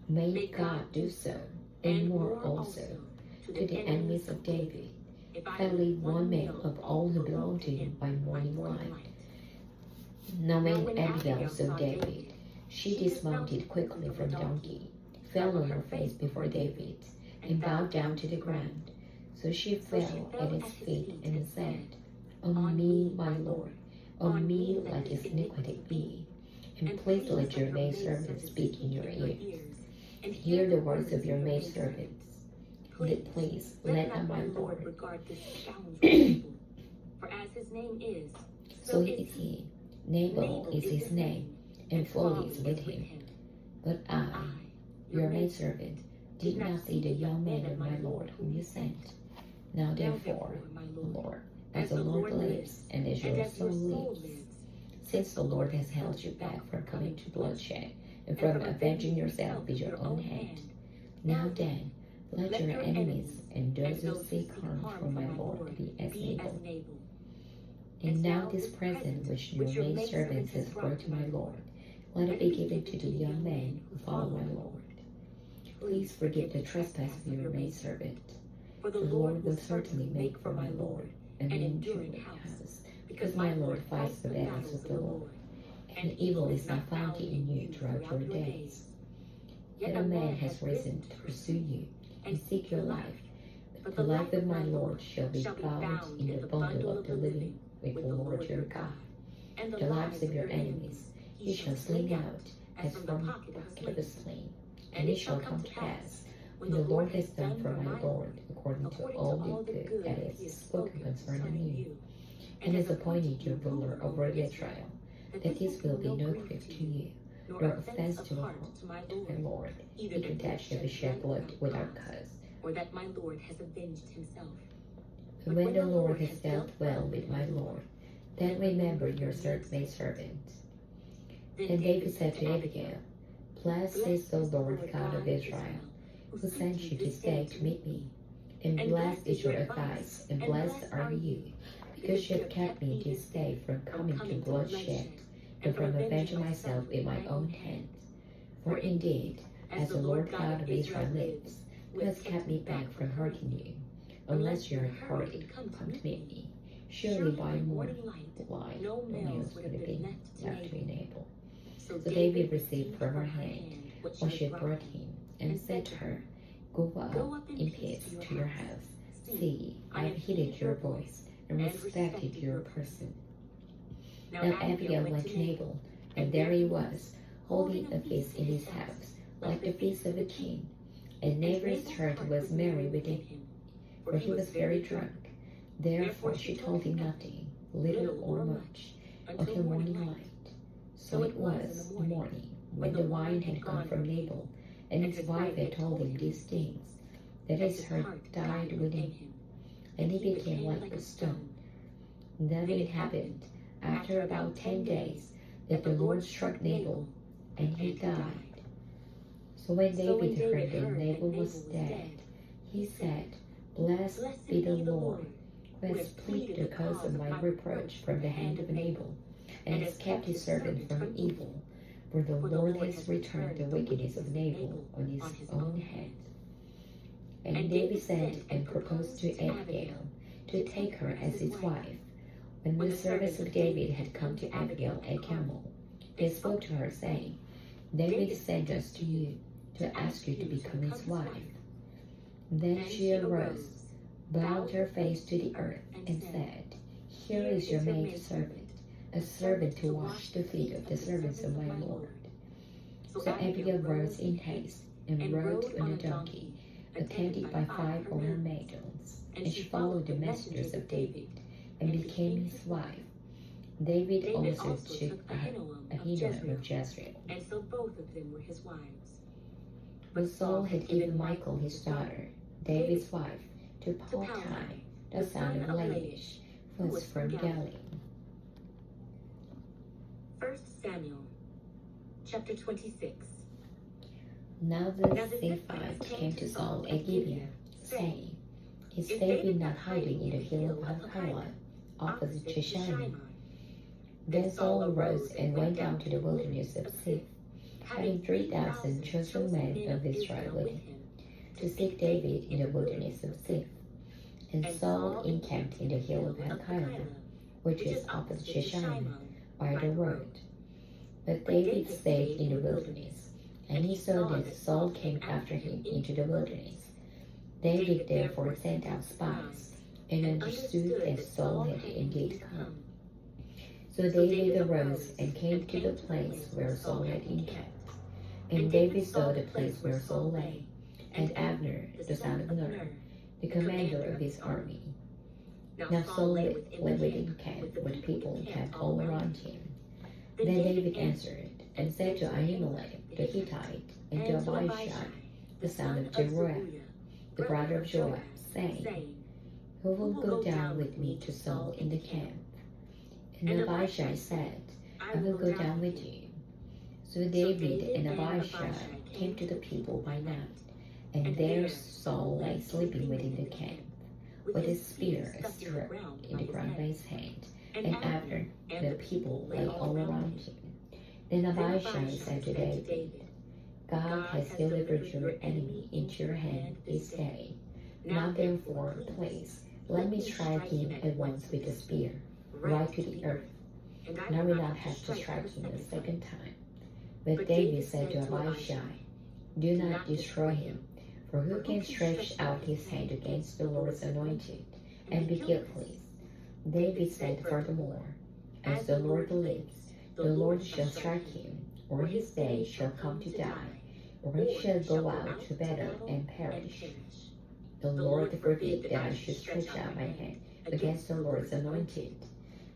May God do so, and more also, to the enemies of David, if I leave one male of all who belong to him by morning light. Now when Abigail saw David, she dismounted quickly from the donkey, fell on her face before David, and bowed down to the ground. So she fell at his feet and said, on me, my Lord, on me let his iniquity be, and please let your maidservant speak in your ears, and hear the words of your maidservants. Please let not my Lord regard this scoundrel, for as his name is, so is he. Nabal is his name, and folly is with him. But I, your maidservant, did not see the young man of my Lord whom you sent. Now therefore, Lord, as the Lord lives, and as your soul lives, since the Lord has held you back from coming to bloodshed, and from avenging yourself with your own hand, now then, let your enemies and those who seek harm for my Lord be as Nabal. And now this present which your maidservant has brought to my Lord, let it be given to the young men who follow my Lord. Please forgive the trespass of your maidservant, for the Lord will certainly make for my Lord an enduring house, because my Lord fights the battles of the Lord, and evil is not found in you throughout your days. Yet a man has risen to pursue you and seek your life, but the life of my Lord shall be bound in the bundle of the living with the Lord your God. And the lives of your enemies he shall sling out as from the pocket of a sling. And it shall come to pass, when the Lord has done for my Lord according to all the good that is spoken concerning you, and has appointed you ruler over Israel, that this will be no grief to you, nor offense to my Lord, either that shall be shed blood without cause, or that my Lord has avenged himself. But when the Lord has dealt well with my Lord, then remember your maidservant. Then David said to Abigail, blessed is the Lord God of Israel, who sent you this day to meet me. And blessed is your advice, and blessed are you, because you have kept me this day from coming to bloodshed, and from avenging myself with my own hand. For indeed, as the Lord God of Israel lives, who has kept me back from hurting you, unless you are hurried, come to meet me. Surely by morning light, no meals would have been left to enable. So David received from her hand what she had brought him, and said to her, go up in peace to your house. See, I have heeded your voice, and respected your person. Now Abigail went to Nabal, And there he was, holding a feast in his house, like the feast of a king. And Nabal's heart was merry within him, for he was very drunk. Therefore she told him nothing, little or much, until morning light. So it was in the morning, when the wine had gone from Nabal, and his wife had told him these things, that his heart died within him, and he became like a stone. Then it happened, after about 10 days, that the Lord struck Nabal, and he died. So when David heard that Nabal was dead, he said, Blessed be the Lord, who has pleaded the cause of my reproach from the hand of Nabal, and has kept his servant from evil. For the Lord has returned the wickedness of Nabal on his own head. And David sent and proposed to Abigail to take her as his wife. When the servants of David had come to Abigail at Carmel, they spoke to her, saying, David sent us to you to ask you to become his wife. Then she arose, bowed her face to the earth, and said, Here is your maidservant, a servant to wash the feet of the servants of my Lord. So Abigail rose in haste, and rode on a donkey, attended by 5 of her maidens, and she followed the messengers of David, and became his wife. David also took Ahinoam of Jezreel. And so both of them were his wives. But Saul had given Michal his daughter, David's wife, to Paltai, the son of Laish, who was from Galilee. 1 Samuel, chapter 26. Now the Ziphites came to Saul at Gibeah, saying, Is David not hiding in the hill of Hachilah, opposite to Shiloh? Then Saul arose and went down to the wilderness of Ziph, having 3,000 chosen men of Israel with him, to seek David in the wilderness of Ziph. And Saul encamped in the hill of Hachilah, which is opposite to Shiloh, by the road. But David stayed in the wilderness, and he saw that Saul came after him into the wilderness. David therefore sent out spies, and understood that Saul had indeed come. So David arose and came to the place where Saul had encamped. And David saw the place where Saul lay, and Abner, the son of Ner, the commander of his army. Now Saul lay within camp with people encamped all around him. Then David answered and said to Ahimelech the Hittite, and to Abishai, the son of Zeruiah, the brother of Joab, saying, Who will go down with me to Saul in the camp? And Abishai said, I will go down with you. So David and Abishai came to the people by night, and there Saul lay sleeping within the camp, with his spear stuck in the ground by his hand, and Abner and the people lay all around him. Then Abishai said to David, God has delivered your enemy into your hand this day. Now therefore, please, let me strike him at once with a spear, right to the earth, and I will not have to strike him a second time. But David said to Abishai, Do not destroy him, for who can stretch out his hand against the Lord's anointed, and be guiltless? David said furthermore, As the Lord lives, the Lord shall strike him, or his day shall come to die, or he shall go out to battle and perish. The Lord forbid that I should stretch out my hand against the Lord's anointed.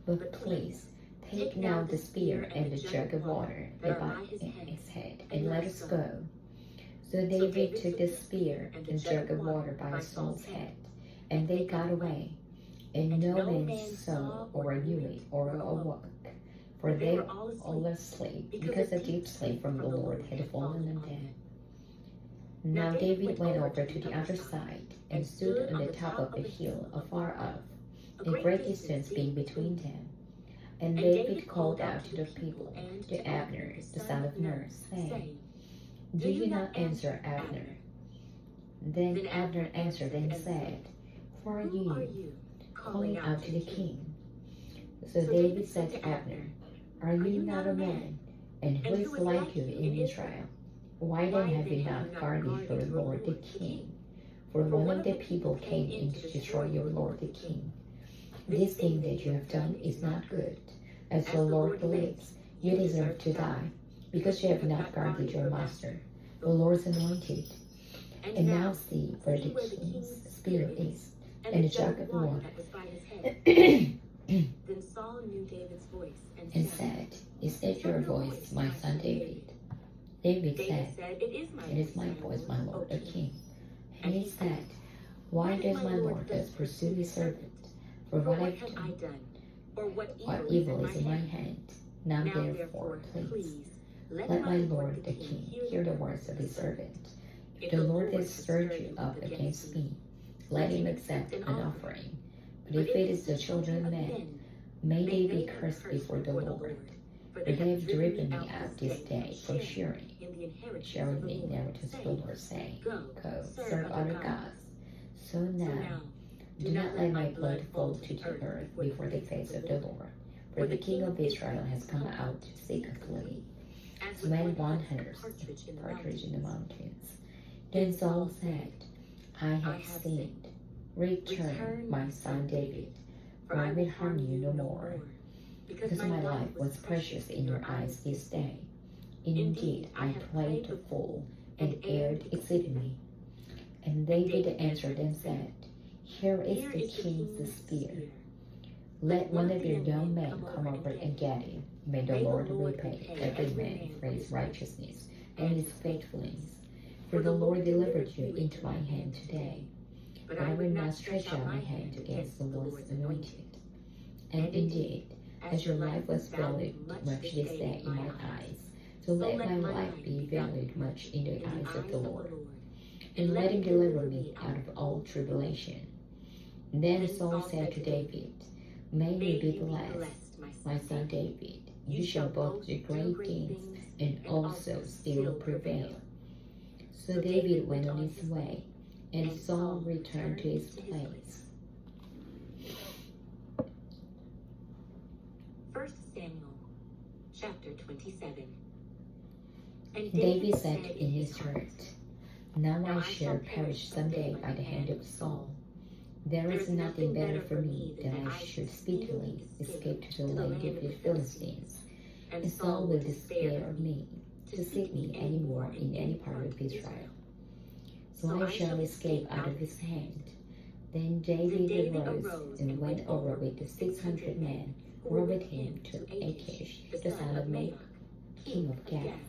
But please, take now the spear and the jug of water that by his head, and let us go. So David took the spear and jug of water by Saul's head, and they got away. And no man saw or knew it or awoke, for they were all asleep, because a deep sleep from the Lord had fallen on them. Now David went over to the other side, and stood on the top of the hill afar off, a great distance being between them. And David called out to the people, to Abner, the son of Ner, saying, Do you not answer, Abner? Then Abner answered and said, Who are you? Calling out to the king. So David said to Abner, Are you not a man? And who is like you in Israel? Why then have you not guarded your lord the king? For one of the people came in to destroy your lord the king. This thing that you have done is not good. As the Lord lives, You deserve to die, because you have not guarded your master, the Lord's anointed. And now see where the king's spear is, and the jug of water. that was by his head. Then Saul knew David's voice And and said, Is that your voice, my son David? David David said, said, It is my It is my voice, my Lord the king. And he said, Why does my Lord thus pursue his servant? For what I've have I done, done? Or what what evil evil is in my hand? Now therefore, please, let my Lord the king hear the words of his servant. If the Lord has stirred you up against me, let him accept an offering. But if it is the children of men, may they be cursed before the Lord. For they have driven me out this day from sharing the inheritance of the Lord, saying, Go, serve other gods. So now, do not let my blood fall to the earth before the face of the Lord. For the king of Israel has come out to seek a flea, as when one hunters a partridge in the mountains. Then Saul said, I have sinned. Return, my son David, for I will harm you no more, because my life was precious in your eyes this day. Indeed, I played the fool and erred exceedingly. And David answered and said, Here is the king's spear. Let one of your young men come over and get it. May the Lord repay every man for his righteousness and his faithfulness. For the Lord delivered you into my hand today. But I will not stretch out my hand against the Lord's anointed. And indeed, as your life was valued much this day in my eyes, so let my life be valued much in the eyes of the Lord. And let him deliver me out of all tribulation. Then Saul said to David, May you be blessed, my son David. You shall both do great things and also still prevail. So David went on his way, and Saul returned to his place. 1 Samuel chapter 27. And David said in his heart, Now I shall perish someday by the hand of Saul. There is nothing better for me than I should speedily escape to the land of the Philistines, and Saul will despair of me to seek me any more in any part of Israel. So I shall escape out of his hand. Then David arose and went over with the 600 men who were with him to Achish, the son of Maach, king of Gath.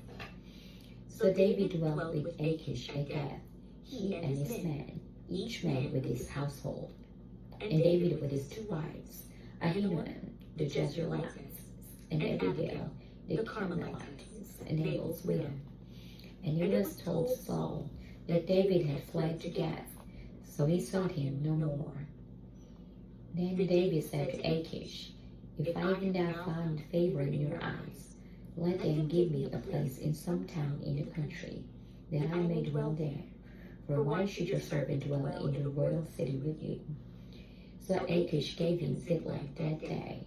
So David dwelt with Achish at Gath, he and his men, each man with his household. And David with his 2 wives, Ahinoam the Jezreelitess, and Abigail the Carmelitess, and Nabal's widow. And it was told Saul that David had fled to Gath, so he sought him no more. Then David said to Achish, If I have now found favor in your eyes, let them give me a place in some town in the country, that I may dwell there. For why should your servant dwell in the royal city with you? So Achish gave him Ziklag that day.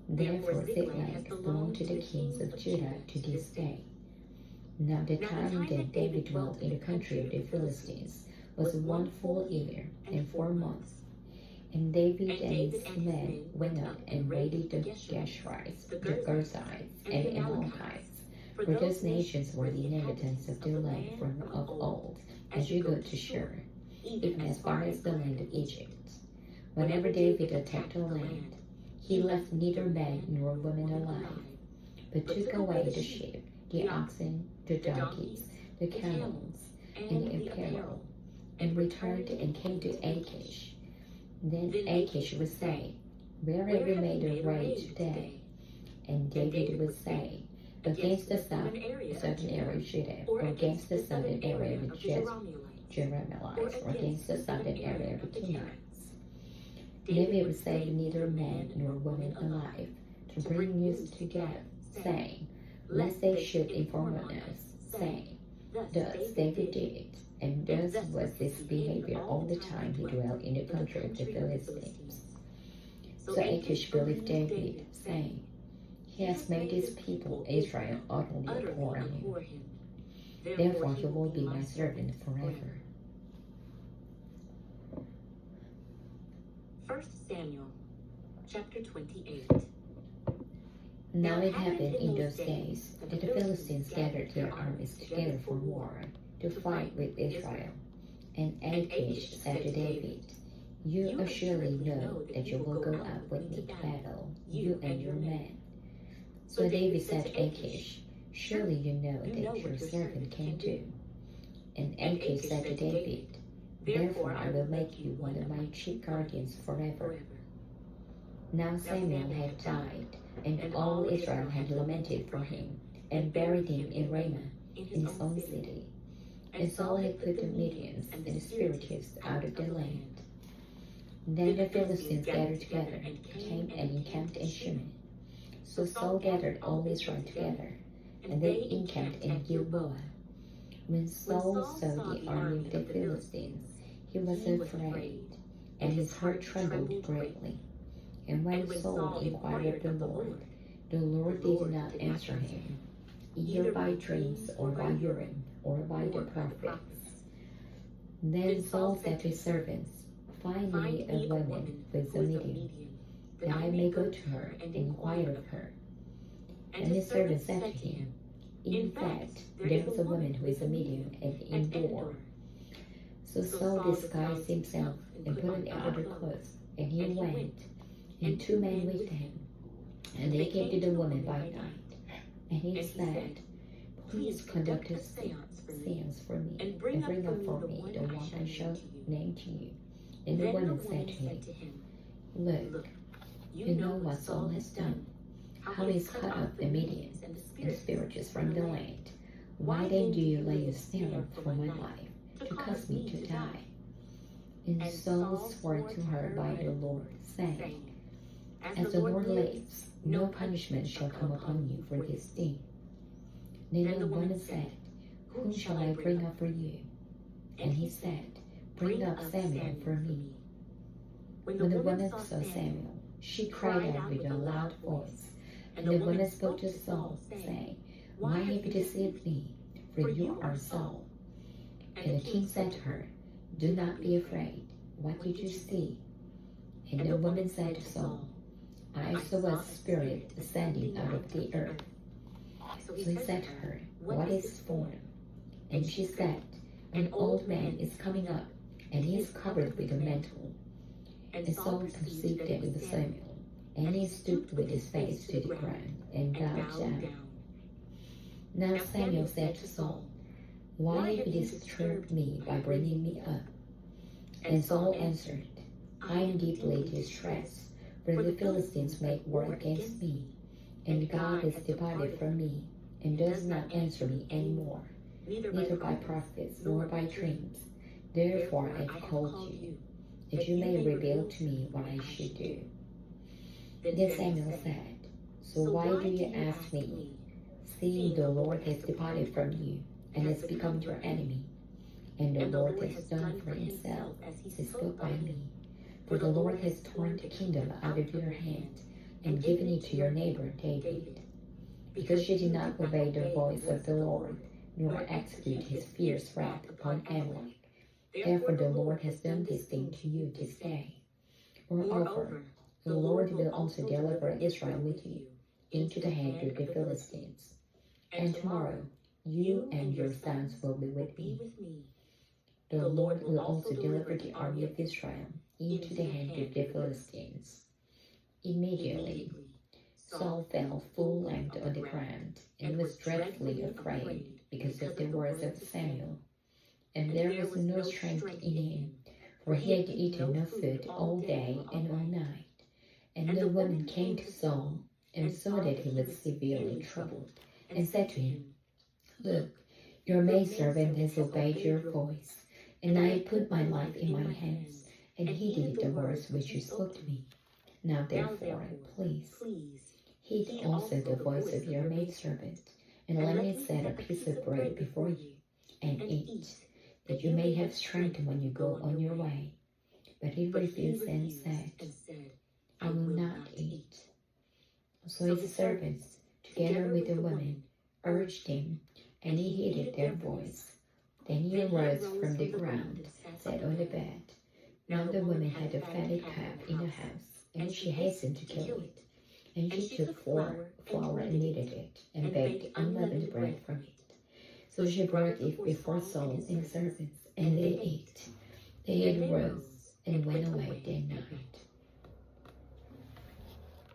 Therefore Ziklag belonged to the kings of Judah to this day. Now the time that David dwelt in the country of the Philistines was 1 full year and 4 months. And David and his men went up and raided the Geshurites, the Gerzites, and the Amalekites, for those nations were the inhabitants of their land from of old, as you go to Shur, even as far as the land of Egypt. Whenever David attacked a land, he left neither man nor woman alive, but took away the sheep, the oxen, the donkeys, the camels, and the apparel, and returned and came to Achish. Then Achish would say, Where have you made a raid today? And David would say, Against the southern area of Judah, or against the southern area of Jeremielites, or against the southern area of the Kenites. David would save neither man nor woman alive, to bring news to Gath, saying, Lest they should inform on us, saying, Thus David did it, and thus was his behavior all the time he dwelt in the country of the Philistines. So Achish believed David, saying, He has made his people Israel utterly abhor him. Therefore he will be my servant forever. 1 Samuel chapter 28. Now it happened in those days that the Philistines gathered their armies together for war to fight with Israel. And Achish said to David, "You surely know that you will go up with me to battle, you and your men." So David said to Achish, "Surely you know that your servant can do." And Achish said to David, "Therefore I will make you one of my chief guardians forever." Now Samuel had died, and all Israel had lamented for him, and buried him in Ramah, in his own city. And Saul had put the Midians and the Spiritists out of the land. Then the Philistines gathered together, came and encamped in Shunam. So Saul gathered all Israel together, and they encamped in Gilboa. When Saul saw the army of the Philistines, he was afraid, and his heart trembled greatly. And when Saul inquired of the Lord did not answer him, either by dreams or by Urim or by the prophets. Then Saul said to his servants, "Find me a woman with a medium, that I may go to her and inquire of her." And his servant said to him, "In fact, there is a woman who is a medium at Endor." So Saul disguised himself and put on the outer clothes, and he went, and 2 men with him. And they came to the woman by night. And he said, "Please conduct a seance for me, and bring up for me the one I shall name to you." And the woman said to him, "Look, you know what Saul has done, how he has cut off the Midians and the Spiritists from the land. Why then do you lay a snare for my life, to cause me to die?" And Saul swore to her by the Lord, saying, "As the Lord lives, no punishment shall come upon you for this thing." Then the woman said, "Whom shall I bring up for you?" And he said, "Bring up Samuel for me." When the woman saw Samuel, she cried out with a loud voice. And the woman spoke to Saul, saying, "Why have you deceived me? For you are Saul." And the king said to her, "Do not be afraid. What did you see?" And the woman said to Saul, "I saw a spirit ascending out of the earth." So he said to her, "What is his form?" And she said, "An old man is coming up, and he is covered with a mantle." And Saul perceived that it was Samuel, and he stooped with his face to the ground and bowed down. Now Samuel said to Saul, "Why have you disturbed me by bringing me up?" And Saul answered, "I am deeply distressed, for the Philistines make war against me, and God has departed from me, and does not answer me any more, neither by prophets nor by dreams. Therefore I have called you, that you may reveal to me what I should do." Then Samuel said, "So why do you ask me, seeing the Lord has departed from you, and has become your enemy? And the Lord has done for himself as he spoke by me. For the Lord has torn the kingdom out of your hand, and given it to your neighbor David. Because you did not obey the voice of the Lord, nor execute his fierce wrath upon Amalek. Therefore the Lord has done this thing to you this day. Moreover, the Lord will also deliver Israel with you into the hand of the Philistines. And tomorrow you and your sons will be with me. The Lord will also deliver the army of Israel into the hand of the Philistines." Immediately Saul fell full length on the ground, and was dreadfully afraid because of the words of Samuel. And there was no strength in him, for he had eaten no food all day and all night. And the woman came to Saul, and saw that he was severely troubled, and said to him, "Look, your maidservant has obeyed your voice, and I have put my life in my hands, and heeded the words which you spoke to me. Now therefore, please, heed also the voice of your maidservant, and let me set a piece of bread before you, and eat, that you may have strength when you go on your way." But he refused and said, "I will not eat." So his servants, together with the woman, urged him, and he heeded their voice. Then he arose from the ground, sat on the bed. Now the woman had a fatted calf in the house, and she hastened to kill it, And she took flour and kneaded it, and baked unleavened bread from it. So she brought it before Saul and the servants, and they ate. They then rose and went away day and night.